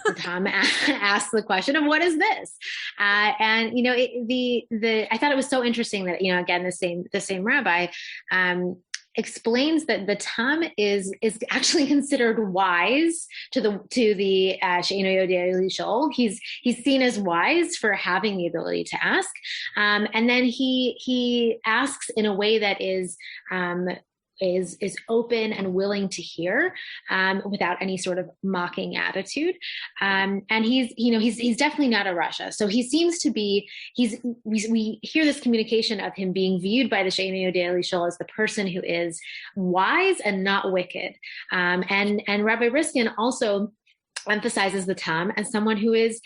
the Tam asks the question of what is this? And I thought it was so interesting that, again, the same rabbi explains that the Tam is actually considered wise to the She'eino Yodea Lishol. He's seen as wise for having the ability to ask, and then he asks in a way that is open and willing to hear, without any sort of mocking attitude. And he's definitely not a Rasha. So he seems to be, we hear this communication of him being viewed by the She'eino Yodea Lishol as the person who is wise and not wicked. And Rabbi Riskin also emphasizes the Tam as someone who is,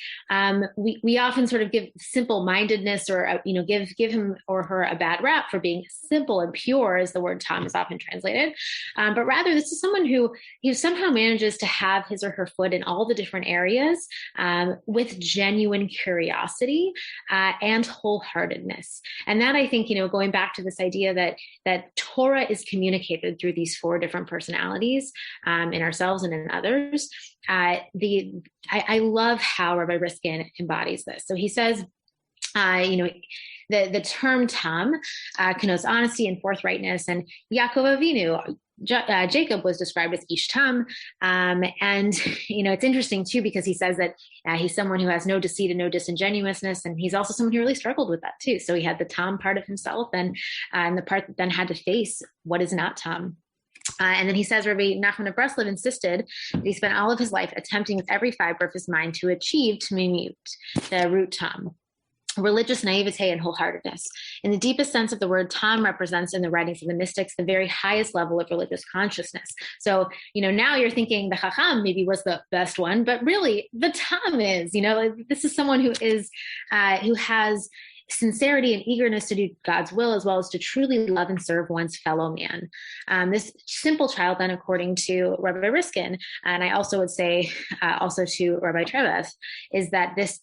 we often sort of give simple-mindedness, or give him or her a bad rap for being simple and pure, as the word Tam is often translated. But rather, this is someone who somehow manages to have his or her foot in all the different areas, with genuine curiosity and wholeheartedness. And that, I think, going back to this idea that Torah is communicated through these four different personalities, in ourselves and in others. I love how Rabbi Riskin embodies this. So he says, the term Tam connotes honesty and forthrightness, and Yaakov Avinu, Jacob, was described as Ish Tam. And, it's interesting too, because he says that he's someone who has no deceit and no disingenuousness. And he's also someone who really struggled with that too. So he had the Tam part of himself, and the part that then had to face what is not Tam. And then he says, Rabbi Nachman of Breslov insisted that he spent all of his life attempting with every fiber of his mind to achieve Tmimut, the root Tam, religious naivete and wholeheartedness. In the deepest sense of the word, Tam represents in the writings of the mystics the very highest level of religious consciousness. So, now you're thinking the Chacham maybe was the best one, but really the Tam is, this is someone who is, who has sincerity and eagerness to do God's will, as well as to truly love and serve one's fellow man. This simple child, then, according to Rabbi Riskin, and I also would say also to Rabbi Trebeth, is that this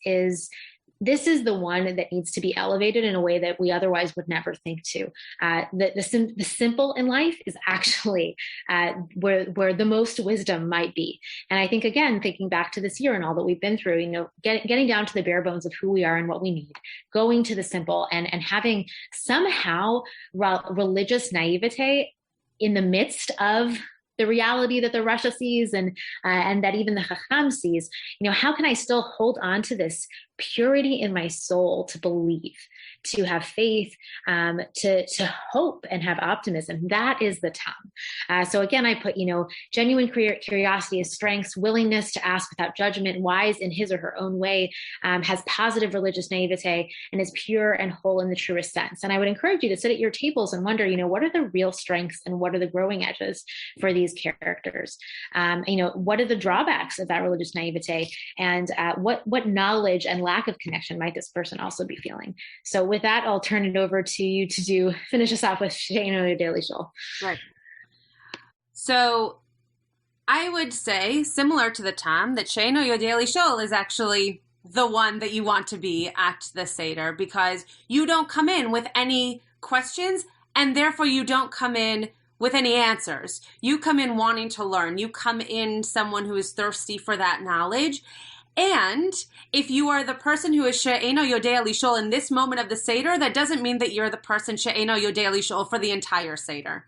is the one that needs to be elevated in a way that we otherwise would never think to. The simple in life is actually where the most wisdom might be. And I think, again, thinking back to this year and all that we've been through, getting down to the bare bones of who we are and what we need, going to the simple, and having somehow religious naivete in the midst of the reality that the Rasha sees and that even the Chacham sees. How can I still hold on to this purity in my soul, to believe, to have faith, to hope and have optimism? That is the Tam. So again, I put, genuine curiosity is strengths, willingness to ask without judgment, wise in his or her own way, has positive religious naivete, and is pure and whole in the truest sense. And I would encourage you to sit at your tables and wonder, what are the real strengths and what are the growing edges for these characters? What are the drawbacks of that religious naivete, and what knowledge and lack of connection might this person also be feeling? So with that, I'll turn it over to you to finish us off with She'eino Yodea Lishol. Right. So I would say, similar to the Tam, that She'eino Yodea Lishol is actually the one that you want to be at the Seder, because you don't come in with any questions, and therefore you don't come in with any answers. You come in wanting to learn. You come in someone who is thirsty for that knowledge. And if you are the person who is she'eno yodea lishol in this moment of the Seder, that doesn't mean that you're the person she'eno yodea lishol for the entire Seder.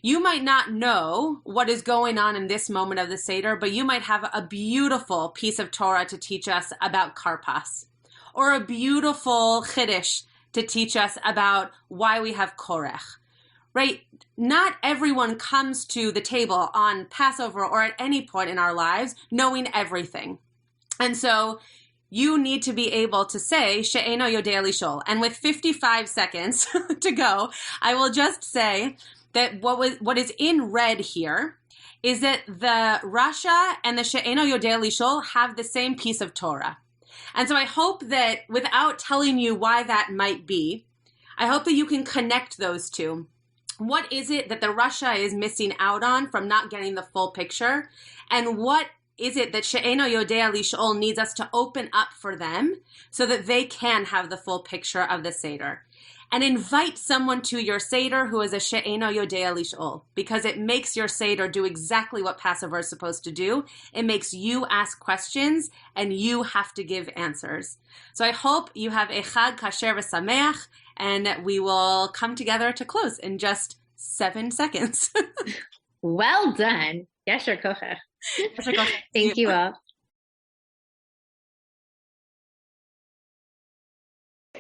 You might not know what is going on in this moment of the Seder, but you might have a beautiful piece of Torah to teach us about karpas, or a beautiful chiddush to teach us about why we have korech, right? Not everyone comes to the table on Passover or at any point in our lives knowing everything. And so you need to be able to say, she'eno yodea lishol. And with 55 seconds to go, I will just say that what is in red here is that the Rasha and the she'eno yodea lishol have the same piece of Torah. And so I hope that without telling you why that might be, I hope that you can connect those two. What is it that the Rasha is missing out on from not getting the full picture? And what is it that she'eno yodea lishol needs us to open up for them so that they can have the full picture of the Seder? And invite someone to your Seder who is a she'eno yodea lishol, because it makes your Seder do exactly what Passover is supposed to do. It makes you ask questions and you have to give answers. So I hope you have a Chag Kasher v'Sameach, and we will come together to close in just 7 seconds. Well done. Yasher kochach. Thank you all.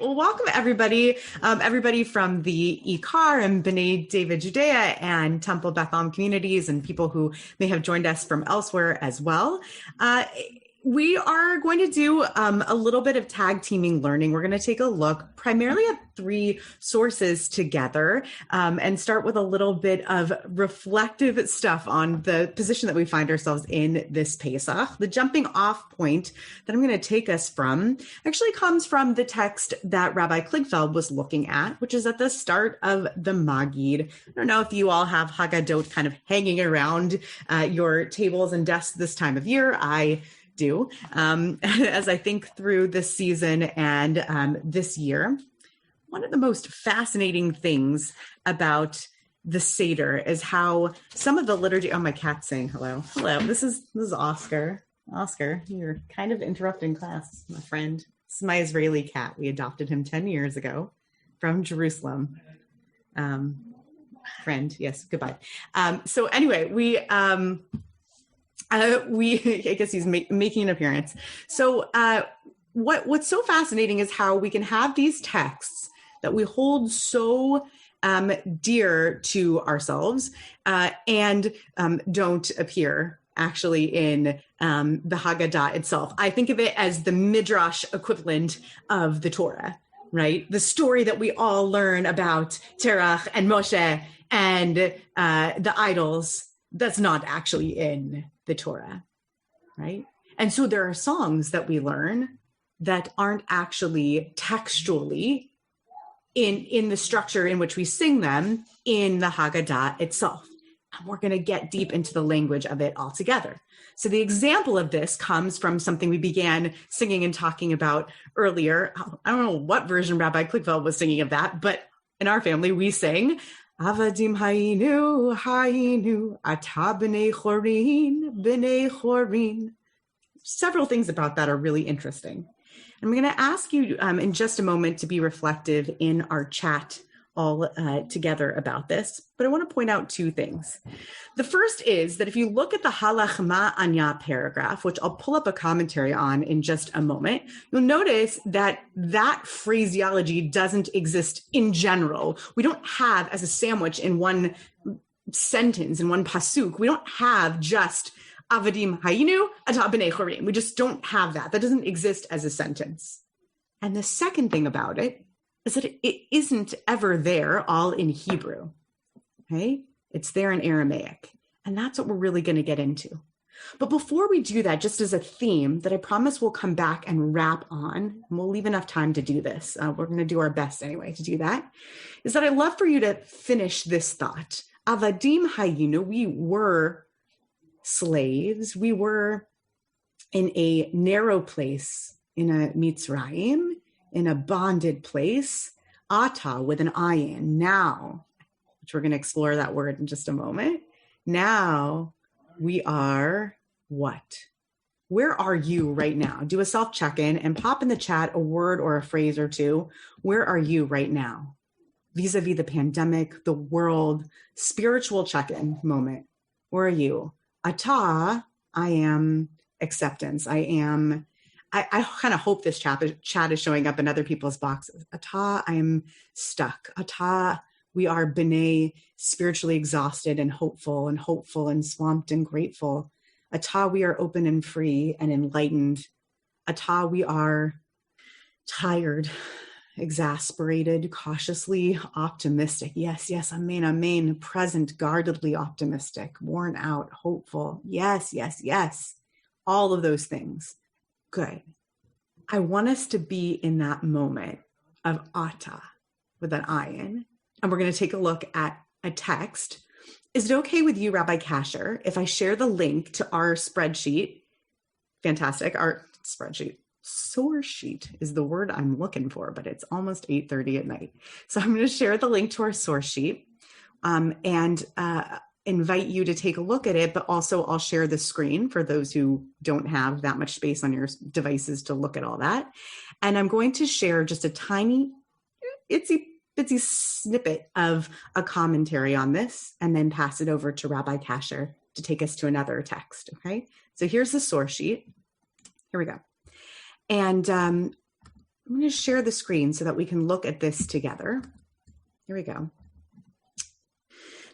Well, welcome everybody from the IKAR and B'nai David Judea and Temple Beth Am communities, and people who may have joined us from elsewhere as well. We are going to do a little bit of tag teaming learning. We're going to take a look primarily at 3 sources together and start with a little bit of reflective stuff on the position that we find ourselves in this Pesach. The jumping off point that I'm going to take us from actually comes from the text that Rabbi Kligfeld was looking at, which is at the start of the Magid. I don't know if you all have Haggadot kind of hanging around your tables and desks this time of year. I do, as I think through this season and this year. One of the most fascinating things about the Seder is how some of the liturgy, oh, my cat's saying hello. Hello, this is Oscar. Oscar, you're kind of interrupting class, my friend. This is my Israeli cat. We adopted him 10 years ago from Jerusalem. Friend, yes, goodbye. So anyway, I guess he's making an appearance. So what's so fascinating is how we can have these texts that we hold so dear to ourselves and don't appear actually in the Haggadah itself. I think of it as the Midrash equivalent of the Torah, right? The story that we all learn about Terach and Moshe and the idols that's not actually in the Torah, right? And so there are songs that we learn that aren't actually textually in the structure in which we sing them in the Haggadah itself. And we're going to get deep into the language of it altogether. So the example of this comes from something we began singing and talking about earlier. I don't know what version Rabbi Kligfeld was singing of that, but in our family, we sang, Avadim hayinu, ata b'nei chorin. Several things about that are really interesting. I'm going to ask you in just a moment to be reflective in our chat all together about this, but I want to point out 2 things. The first is that if you look at the halach ma'anya paragraph, which I'll pull up a commentary on in just a moment, you'll notice that that phraseology doesn't exist in general. We don't have as a sandwich in one sentence, in one pasuk, we don't have just avadim hayinu ata b'nei chorin. We just don't have that. That doesn't exist as a sentence. And the second thing about it is that it isn't ever there all in Hebrew, okay? It's there in Aramaic. And that's what we're really going to get into. But before we do that, just as a theme that I promise we'll come back and wrap on, and we'll leave enough time to do this. We're going to do our best anyway to do that, is that I'd love for you to finish this thought. Avadim hayinu, we were slaves. We were in a narrow place, in a Mitzrayim, in a bonded place, ata with an ayin, now, which we're going to explore that word in just a moment. Now we are what? Where are you right now? Do a self check-in and pop in the chat a word or a phrase or two. Where are you right now? Vis-a-vis the pandemic, the world, spiritual check-in moment. Where are you? Ata, I am acceptance. I kind of hope this chat is showing up in other people's boxes. Ata, I am stuck. Ata, we are b'nai, spiritually exhausted and hopeful and swamped and grateful. Ata, we are open and free and enlightened. Ata, we are tired, exasperated, cautiously optimistic. Yes, amen, present, guardedly optimistic, worn out, hopeful. Yes. All of those things. Good. I want us to be in that moment of Ata with an ayin, and we're going to take a look at a text. Is it okay with you, Rabbi Kasher, if I share the link to our spreadsheet? Fantastic. Our spreadsheet. Source sheet is the word I'm looking for, but it's almost 8:30 at night. So I'm going to share the link to our source sheet and invite you to take a look at it, but also I'll share the screen for those who don't have that much space on your devices to look at all that. And I'm going to share just a tiny, itsy snippet of a commentary on this and then pass it over to Rabbi Kasher to take us to another text, okay? So here's the source sheet. Here we go. And I'm going to share the screen so that we can look at this together. Here we go.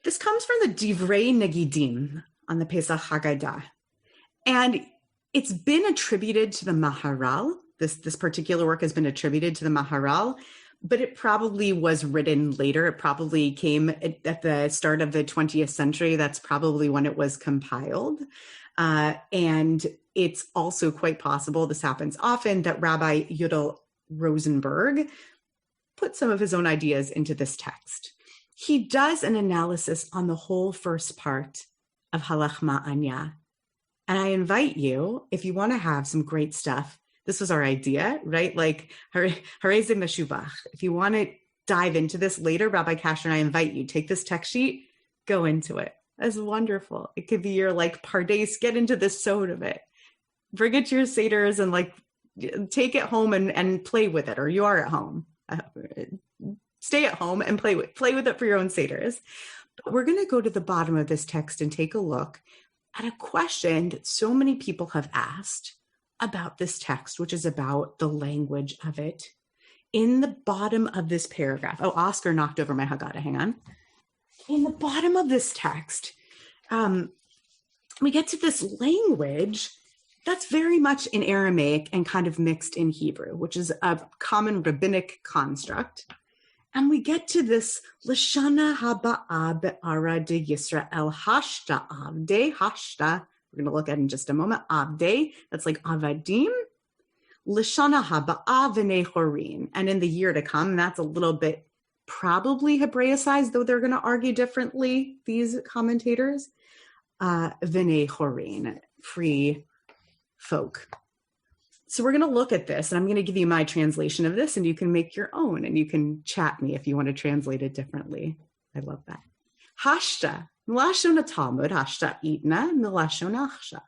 This comes from the Divrei Negidim on the Pesach Haggadah. And it's been attributed to the Maharal. This particular work has been attributed to the Maharal, but it probably was written later. It probably came at the start of the 20th century. That's probably when it was compiled. And it's also quite possible, this happens often, that Rabbi Yudel Rosenberg put some of his own ideas into this text. He does an analysis on the whole first part of Halach Ma'anya. And I invite you, if you want to have some great stuff, this was our idea, right? Like, Hareze Meshuvach. If you want to dive into this later, Rabbi Kasher and I invite you, take this text sheet, go into it. That's wonderful. It could be your Pardes, get into the sod of it. Bring it to your Seders and take it home and play with it, or you are at home. Stay at home and play with it for your own Seders. But we're going to go to the bottom of this text and take a look at a question that so many people have asked about this text, which is about the language of it. In the bottom of this paragraph, Oscar knocked over my Haggadah, hang on. In the bottom of this text, we get to this language that's very much in Aramaic and kind of mixed in Hebrew, which is a common rabbinic construct. And we get to this Lashana Haba'a Be'ara de Yisrael Hashta Avde Hashta. We're going to look at it in just a moment. Avde, that's like Avadim. Lashana Haba'a V'nei Horin. And in the year to come, that's a little bit probably Hebraicized, though they're going to argue differently, these commentators. V'nei Horin, free folk. So we're going to look at this, and I'm going to give you my translation of this, and you can make your own, and you can chat me if you want to translate it differently. I love that. Hashta, Milashon Talmud, Hashta Itna, Milashon Achshav.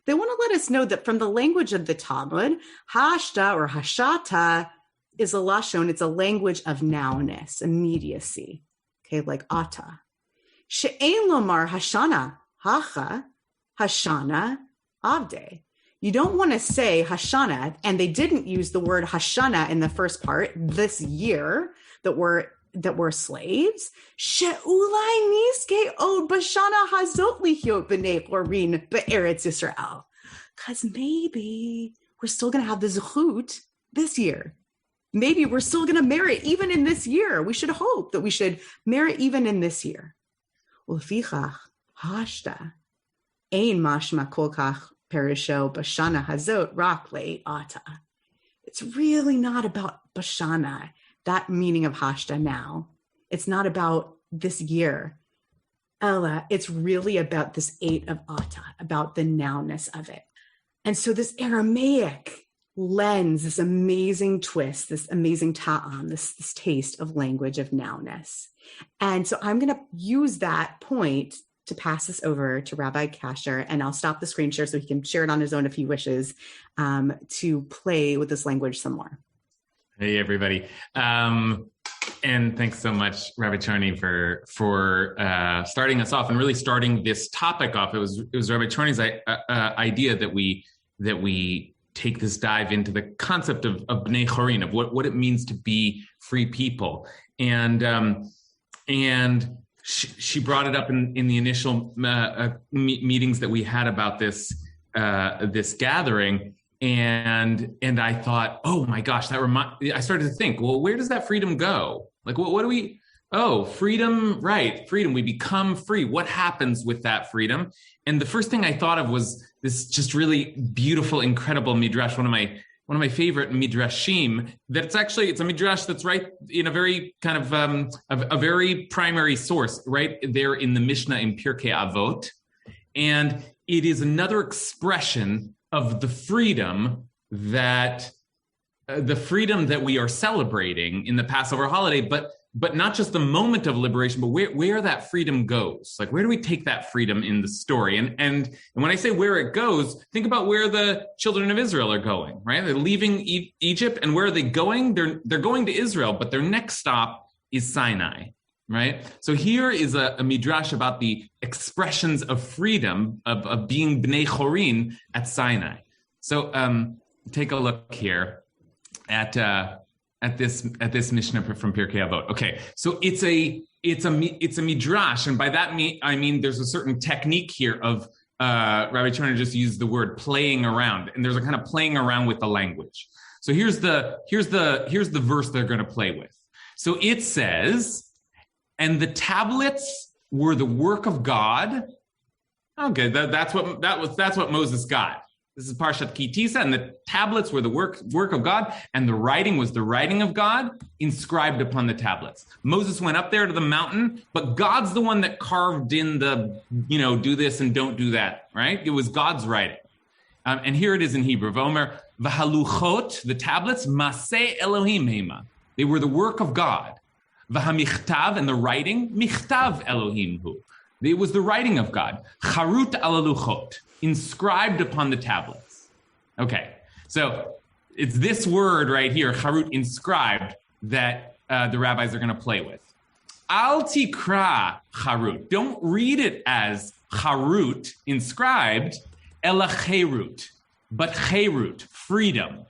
They want to let us know that from the language of the Talmud, Hashta or Hashata is a lashon. It's a language of nowness, immediacy. Okay, like ata. She'ein lomar hashana, hacha, hashana, avde. You don't want to say hashana, and they didn't use the word hashana in the first part, this year that we're slaves. She'ulai niske od bashana hazot lihyot b'nei orin be'eretz Yisrael. Because maybe we're still going to have the zechut this year. Maybe we're still going to merit even in this year. We should hope that we should merit even in this year. Ulfichach hashta ein mashma kolkach perisho bashana hazot rak le'ata. It's really not about bashana, that meaning of hashta now. It's not about this year. Ella, it's really about this 8 of ata, about the nounness of it. And so this Aramaic lends this amazing twist, this amazing ta'am, this taste of language of nounness. And so I'm going to use that point to pass this over to Rabbi Kasher, and I'll stop the screen share so he can share it on his own if he wishes, to play with this language some more. Hey, everybody. And thanks so much, Rabbi Chorny, for starting us off and really starting this topic off. It was Rabbi Chorny's idea that we take this dive into the concept of Bnei Horin, of what it means to be free people. And she brought it up in the initial meetings that we had about this gathering. And I thought, oh my gosh, I started to think, well, where does that freedom go? Like, what do we, freedom, right, freedom, we become free. What happens with that freedom? And the first thing I thought of was this just really beautiful, incredible midrash, one of my favorite midrashim, it's a midrash that's right in a very kind of, a very primary source, right there in the Mishnah in Pirkei Avot. And it is another expression of the freedom that we are celebrating in the Passover holiday, but not just the moment of liberation, but where that freedom goes. Like, where do we take that freedom in the story? And when I say where it goes, think about where the children of Israel are going, right? They're leaving Egypt, and where are they going? They're going to Israel, but their next stop is Sinai, right? So here is a midrash about the expressions of freedom of being Bnei Horin at Sinai. So take a look here at this Mishnah from Pirkei Avot. Okay, so it's a midrash, and by that I mean there's a certain technique here of Rabbi Chorny just used the word playing around, and there's a kind of playing around with the language. So here's the verse they're going to play with. So it says, and the tablets were the work of God. Okay, that's what Moses got. This is Parshat Kitisa, and the tablets were the work of God, and the writing was the writing of God inscribed upon the tablets. Moses went up there to the mountain, but God's the one that carved in the, do this and don't do that, right? It was God's writing. And here it is in Hebrew. V'omer v'haluchot, the tablets, maseh Elohim hema. They were the work of God. V'hamichtav, and the writing, michtav Elohim hu. It was the writing of God. Charut ala luchot, inscribed upon the tablets. Okay, so it's this word right here, charut, inscribed, that the rabbis are going to play with. Al tikra charut. Don't read it as charut, inscribed, ela cherut, but cherut, freedom.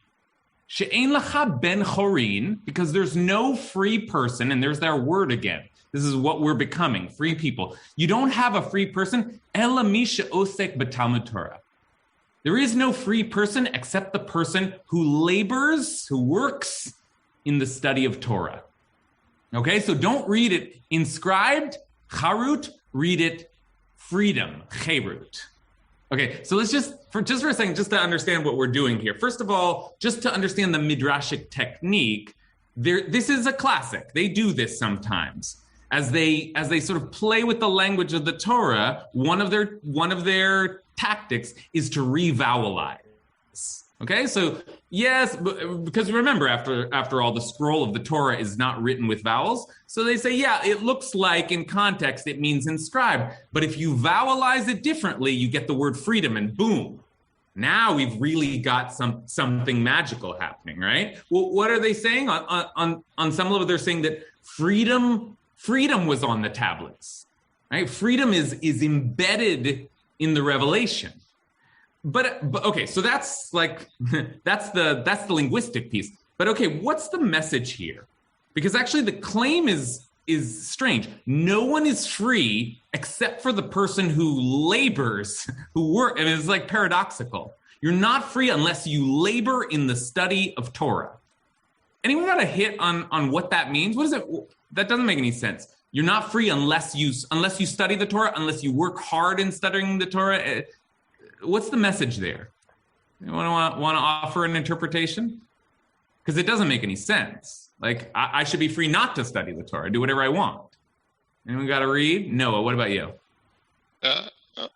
She'ein lacha ben chorin, because there's no free person, and there's their word again. This is what we're becoming, free people. You don't have a free person, ela mi she'osek b'talmud Torah. There is no free person except the person who labors, who works in the study of Torah. Okay, so don't read it inscribed, charut, read it freedom, cherut. Okay, so let's just for a second, just to understand what we're doing here. First of all, just to understand the midrashic technique, this is a classic. They do this sometimes. As they sort of play with the language of the Torah, one of their tactics is to revowelize. Okay, so yes, because remember, after all, the scroll of the Torah is not written with vowels. So they say, yeah, it looks like in context it means inscribed. But if you vowelize it differently, you get the word freedom, and boom, now we've really got something magical happening, right? Well, what are they saying? On some level, they're saying that freedom was on the tablets, right? Freedom is embedded in the revelation. But okay, so that's like that's the linguistic piece. But okay, what's the message here? Because actually the claim is strange. No one is free except for the person who labors, who works, and it's like paradoxical. You're not free unless you labor in the study of Torah. Anyone got a hit on what that means? What is it? That doesn't make any sense. You're not free unless you study the Torah, unless you work hard in studying the Torah. What's the message there? You want to offer an interpretation? Because it doesn't make any sense. Like, I should be free not to study the Torah, do whatever I want. Anyone got to read? Noah, what about you?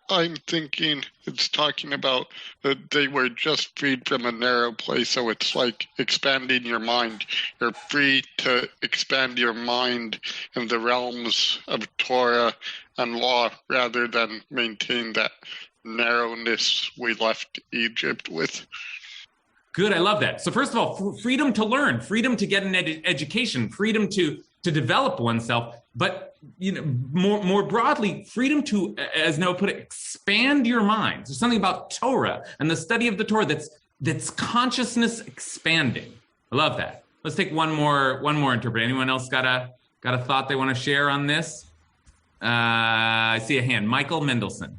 I'm thinking it's talking about that they were just freed from a narrow place, so it's like expanding your mind. You're free to expand your mind in the realms of Torah and law rather than maintain that narrowness we left Egypt with. Good, I love that. So first of all, freedom to learn, freedom to get an education, freedom to develop oneself, but more broadly, freedom to, as Noah put it, expand your mind. There's something about Torah and the study of the Torah that's consciousness expanding. I love that. Let's take one more interpreter. Anyone else got a thought they want to share on this? I see a hand. Michael Mendelson.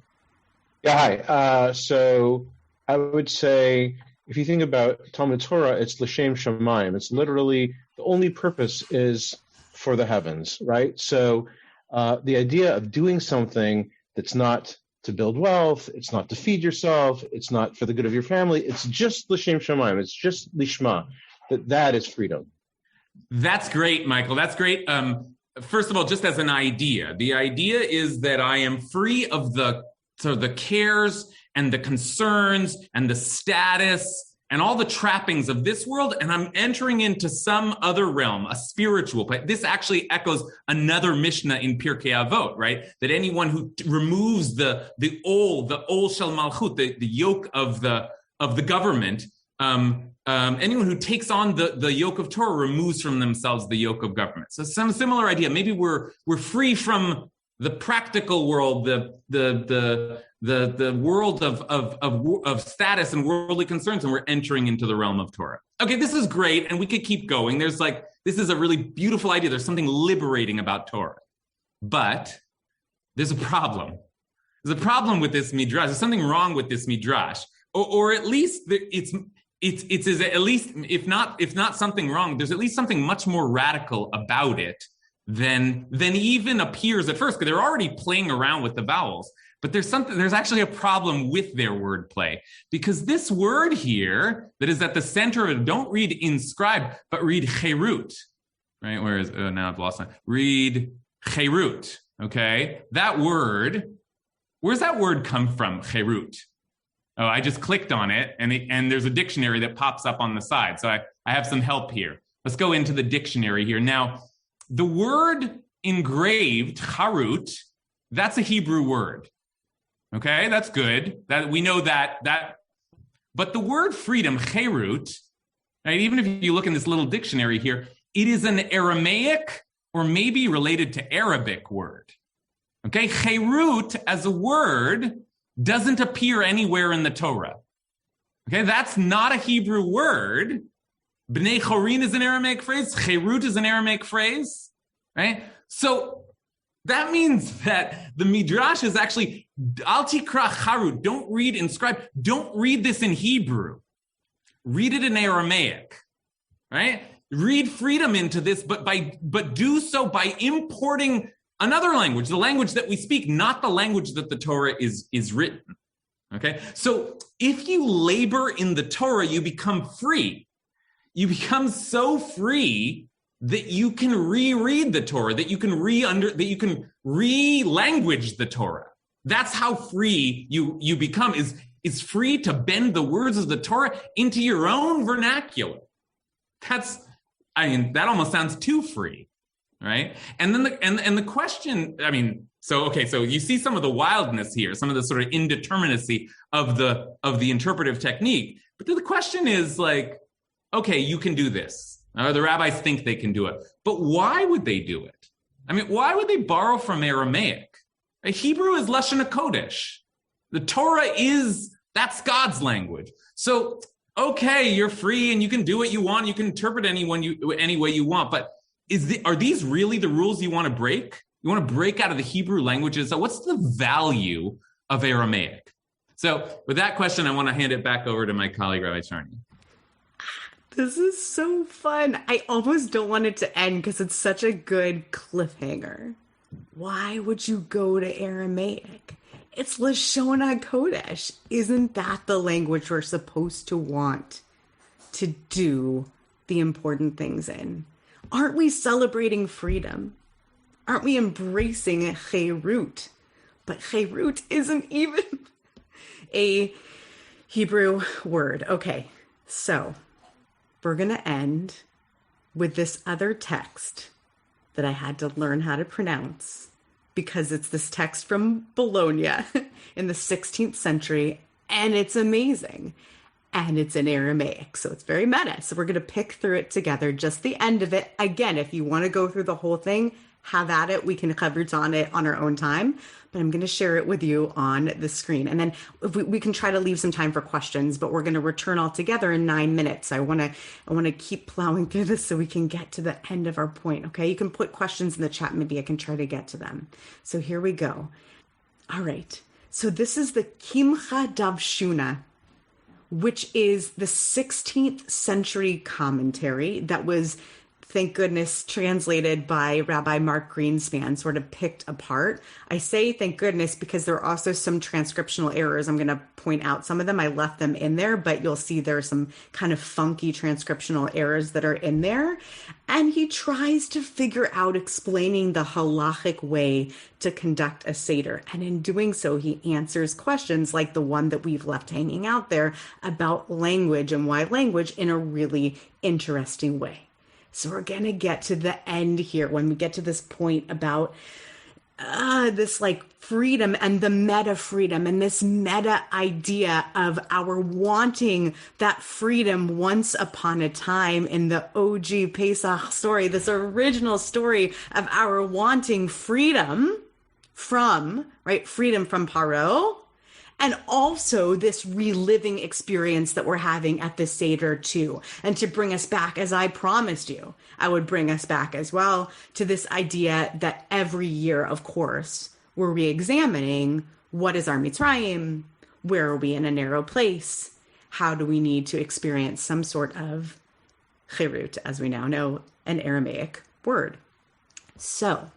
Yeah, hi. So I would say, if you think about Talmud Torah, it's l'shem shamayim. It's literally, the only purpose is for the heavens, right? So the idea of doing something that's not to build wealth, it's not to feed yourself, it's not for the good of your family, it's just l'shem shamayim, it's just lishma, that is freedom. That's great, Michael. That's great. First of all, just as an idea, the idea is that I am free of the cares and the concerns and the status and all the trappings of this world, and I'm entering into some other realm, a spiritual place. This actually echoes another Mishnah in Pirkei Avot, right? That anyone who removes the ol shel malchut, the yoke of the government, anyone who takes on the yoke of Torah removes from themselves the yoke of government. So some similar idea. Maybe we're free from the practical world, the world of status and worldly concerns, and we're entering into the realm of Torah. Okay, this is great, and we could keep going. This is a really beautiful idea. There's something liberating about Torah. But there's a problem. There's a problem with this midrash. There's something wrong with this midrash. Or at least it's at least, if not something wrong, there's at least something much more radical about it than even appears at first, because they're already playing around with the vowels. But there's actually a problem with their wordplay, because this word here that is at the center of it, don't read inscribe, but read cherut, right? Now I've lost it. Read cherut, okay? That word, where's that word come from, cherut? Oh, I just clicked on it, and there's a dictionary that pops up on the side. So I have some help here. Let's go into the dictionary here. Now, the word engraved, charut, that's a Hebrew word. Okay, that's good. That we know that. But the word freedom, cherut, right? Even if you look in this little dictionary here, it is an Aramaic or maybe related to Arabic word. Okay, cherut as a word doesn't appear anywhere in the Torah. Okay, that's not a Hebrew word. Bnei Horin is an Aramaic phrase. Cherut is an Aramaic phrase, right? So that means that the midrash is actually al tikra charut. Don't read inscribed. Don't read this in Hebrew. Read it in Aramaic, right? Read freedom into this, but do so by importing another language, the language that we speak, not the language that the Torah is written. Okay, so if you labor in the Torah, you become free. You become so free that you can reread the Torah, that you can re-language the Torah. That's how free you become, is free to bend the words of the Torah into your own vernacular. That almost sounds too free, right? And then the question, so you see some of the wildness here, some of the sort of indeterminacy of the interpretive technique. But then the question is like, okay, you can do this. The rabbis think they can do it. But why would they do it? Why would they borrow from Aramaic? Hebrew is Lashon HaKodesh. The Torah that's God's language. So, okay, you're free and you can do what you want. You can interpret any way you want. But are these really the rules you want to break? You want to break out of the Hebrew languages? So what's the value of Aramaic? So with that question, I want to hand it back over to my colleague, Rabbi Chorny. This is so fun. I almost don't want it to end because it's such a good cliffhanger. Why would you go to Aramaic? It's Lashon HaKodesh. Isn't that the language we're supposed to want to do the important things in? Aren't we celebrating freedom? Aren't we embracing cherut? But cherut isn't even a Hebrew word. Okay, so we're going to end with this other text that I had to learn how to pronounce because it's this text from Bologna in the 16th century, and it's amazing. And it's in Aramaic, so it's very meta. So we're going to pick through it together, just the end of it. Again, if you want to go through the whole thing, have at it. We can cover on it on our own time, but I'm going to share it with you on the screen. And then if we can try to leave some time for questions, but we're going to return all together in 9 minutes. I want to keep plowing through this so we can get to the end of our point. Okay. You can put questions in the chat. Maybe I can try to get to them. So here we go. All right. So this is the Kimcha Davshuna, which is the 16th century commentary that was, thank goodness, translated by Rabbi Mark Greenspan, sort of picked apart. I say thank goodness because there are also some transcriptional errors. I'm going to point out some of them. I left them in there, but you'll see there are some kind of funky transcriptional errors that are in there. And he tries to figure out explaining the halachic way to conduct a Seder. And in doing so, he answers questions like the one that we've left hanging out there about language and why language in a really interesting way. So we're going to get to the end here when we get to this point about this like freedom and the meta freedom and this meta idea of our wanting that freedom once upon a time in the OG Pesach story, this original story of our wanting freedom from Paro. And also this reliving experience that we're having at the Seder too. And to bring us back, as I promised you, I would bring us back as well to this idea that every year, of course, we're re-examining what is our Mitzrayim, where are we in a narrow place, how do we need to experience some sort of cherut, as we now know, an Aramaic word. So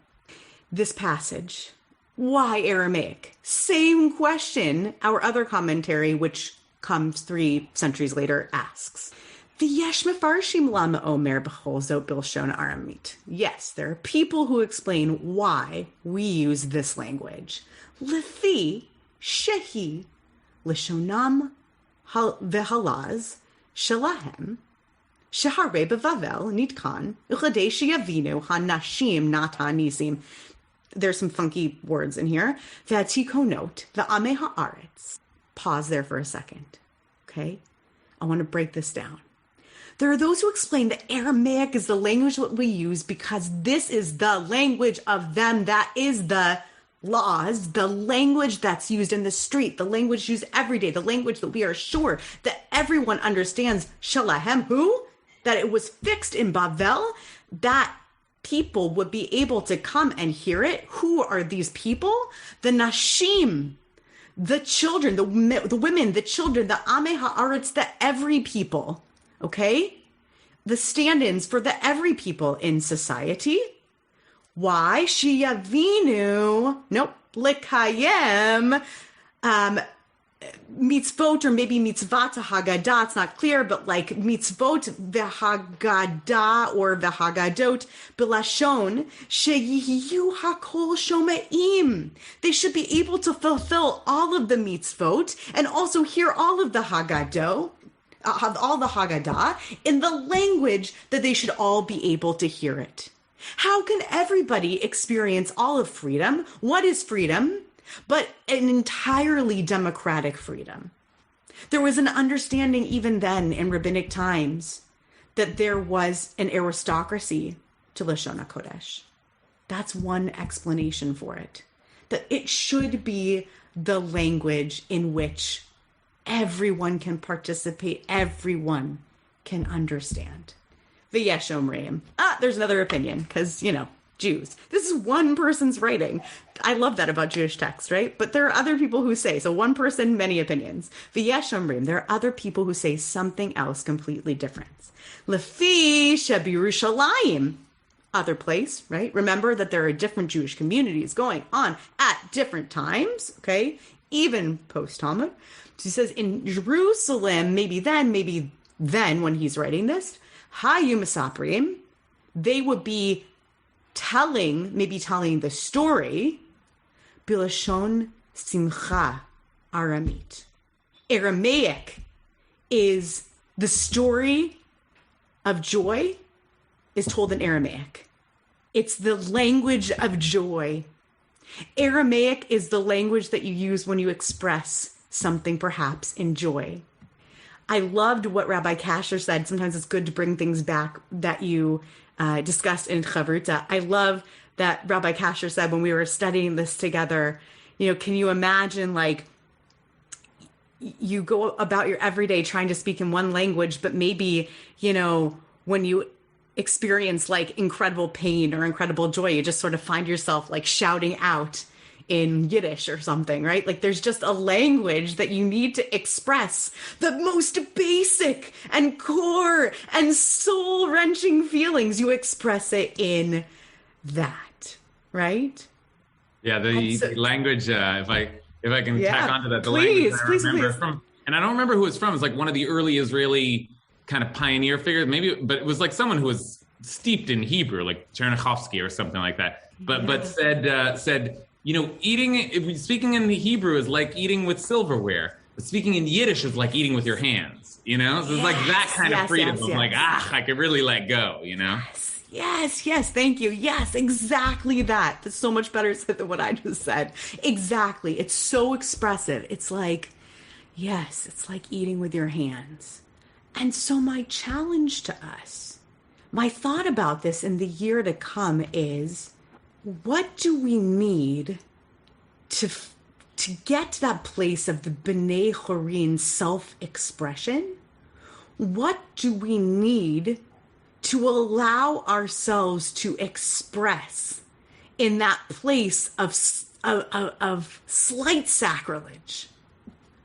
this passage, why Aramaic? Same question our other commentary, which comes 3 centuries later, asks. V'yesh mefarshim lama omer b'chol zot bilshon aramit. Yes, there are people who explain why we use this language. Lefi shehi lishonam v'halaz shalahem sheharbe b'vavel nitkan uchadei sheyavinu hanashim natanisim. There's some funky words in here. V'atikonot, v'amei ha'aretz. Pause there for a second, okay? I want to break this down. There are those who explain that Aramaic is the language that we use because this is the language of them. That is the laws, the language that's used in the street, the language used every day, the language that we are sure that everyone understands. Shalahem, who? That it was fixed in Bavel, that people would be able to come and hear it. Who are these people? The Nashim, the children, the women, the children, the Amei Haaretz, the every people, okay? The stand-ins for the every people in society. Why? Sheyavinu, Lekayem, mitzvot, or maybe mitzvah to Haggadah, it's not clear, but like mitzvot v'Haggadah or v'Haggadot b'lashon sheyiyu hakol shomeim. They should be able to fulfill all of the mitzvot and also hear all of the Haggadah, all the Haggadah in the language that they should all be able to hear it. How can everybody experience all of freedom? What is freedom? But an entirely democratic freedom. There was an understanding even then in rabbinic times that there was an aristocracy to Lashon HaKodesh. That's one explanation for it. That it should be the language in which everyone can participate, everyone can understand. V'yesh omrim. There's another opinion, because, Jews. This is one person's writing. I love that about Jewish text, right? But there are other people who say, so one person, many opinions. V'yesh omrim. There are other people who say something else completely different. Lefi shebirushalayim. Other place, right? Remember that there are different Jewish communities going on at different times, okay? Even post-Talmud. So he says in Jerusalem, maybe then when he's writing this, hayu misaprim, they would be telling the story, bilashon simcha aramit. Aramaic is the story of joy is told in Aramaic. It's the language of joy. Aramaic is the language that you use when you express something perhaps in joy. I loved what Rabbi Kasher said. Sometimes it's good to bring things back that you discussed in Chavruta. I love that Rabbi Kasher said when we were studying this together, can you imagine like you go about your everyday trying to speak in one language, but maybe, when you experience like incredible pain or incredible joy, you just sort of find yourself like shouting out in Yiddish or something, right? Like there's just a language that you need to express the most basic and core and soul-wrenching feelings. You express it in that, right? Yeah, the language, if I can tack onto that, the please, language I remember from, and I don't remember who it's from. It's like one of the early Israeli kind of pioneer figures, but it was like someone who was steeped in Hebrew, like Chernichovsky or something like that. But said, speaking in Hebrew is like eating with silverware. But speaking in Yiddish is like eating with your hands, So it's like that kind of freedom of like, I could really let go, Yes, thank you. Yes, exactly that. That's so much better said than what I just said. Exactly. It's so expressive. It's like, yes, it's like eating with your hands. And so my challenge to us, my thought about this in the year to come is, what do we need to get to that place of the B'nai Horin self-expression? What do we need to allow ourselves to express in that place of slight sacrilege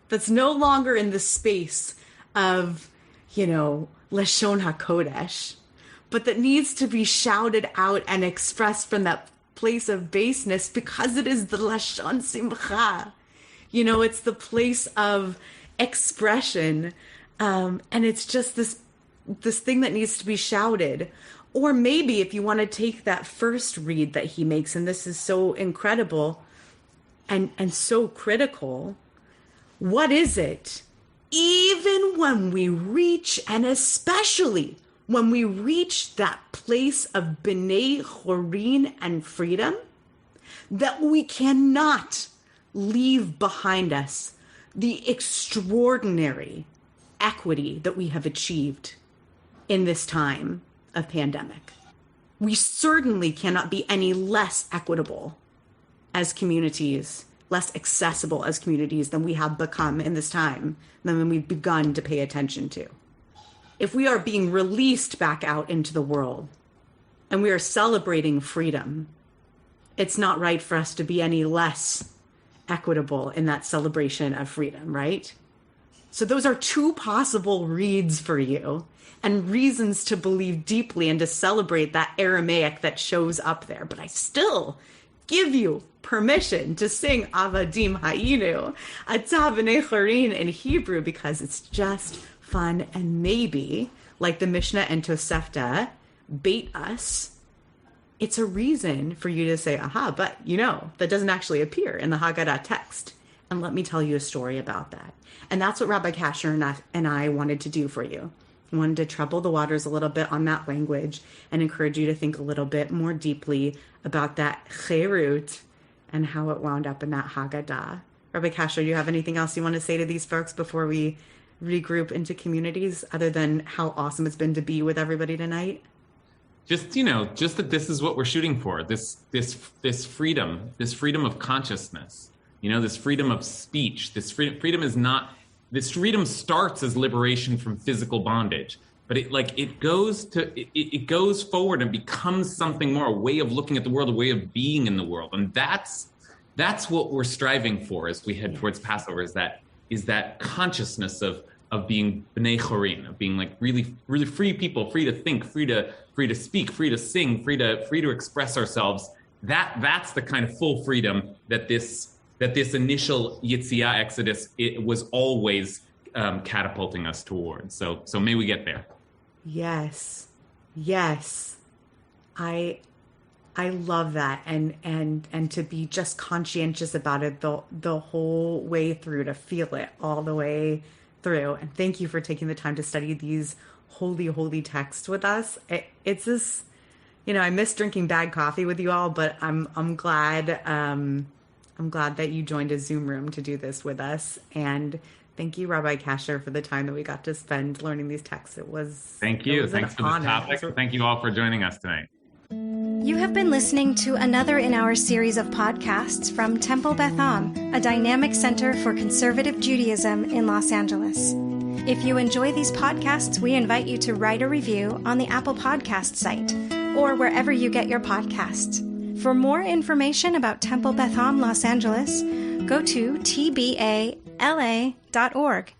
that's no longer in the space of, Lashon HaKodesh, but that needs to be shouted out and expressed from that place of baseness because it is the Lashon Simcha. It's the place of expression. And it's just this thing that needs to be shouted. Or maybe if you want to take that first read that he makes, and this is so incredible and so critical, what is it? Even when we reach, and especially when we reach that place of B'nai Horin and freedom, that we cannot leave behind us the extraordinary equity that we have achieved in this time of pandemic. We certainly cannot be any less equitable as communities, less accessible as communities than we have become in this time, than when we've begun to pay attention to. If we are being released back out into the world and we are celebrating freedom, it's not right for us to be any less equitable in that celebration of freedom, right? So those are two possible reads for you and reasons to believe deeply and to celebrate that Aramaic that shows up there. But I still give you permission to sing Avadim Hayinu, Atah B'nai Horin in Hebrew, because it's just fun, and maybe, like the Mishnah and Tosefta bait us, it's a reason for you to say, aha, but that doesn't actually appear in the Haggadah text. And let me tell you a story about that. And that's what Rabbi Kasher and I wanted to do for you. I wanted to trouble the waters a little bit on that language and encourage you to think a little bit more deeply about that cherut and how it wound up in that Haggadah. Rabbi Kasher, do you have anything else you want to say to these folks before we regroup into communities, other than how awesome it's been to be with everybody tonight? Just that this is what we're shooting for. This freedom of consciousness. This freedom of speech. This freedom starts as liberation from physical bondage, but it goes forward and becomes something more, a way of looking at the world, a way of being in the world, and that's what we're striving for as we head towards Passover. Is that consciousness of being B'nai Horin, of being like really, really free people, free to think, free to speak, free to sing, free to express ourselves. That's the kind of full freedom that this initial Yetziah Exodus, it was always catapulting us towards. So may we get there. Yes. I I love that, and to be just conscientious about it the whole way through, to feel it all the way through. And thank you for taking the time to study these holy texts with us. It's this, I miss drinking bad coffee with you all, but I'm glad that you joined a Zoom room to do this with us. And thank you, Rabbi Kasher, for the time that we got to spend learning these texts. Thank you. Thanks for the topic. Thank you all for joining us tonight. You have been listening to another in our series of podcasts from Temple Beth Am, a dynamic center for conservative Judaism in Los Angeles. If you enjoy these podcasts, we invite you to write a review on the Apple Podcast site or wherever you get your podcasts. For more information about Temple Beth Am Los Angeles, go to tbala.org.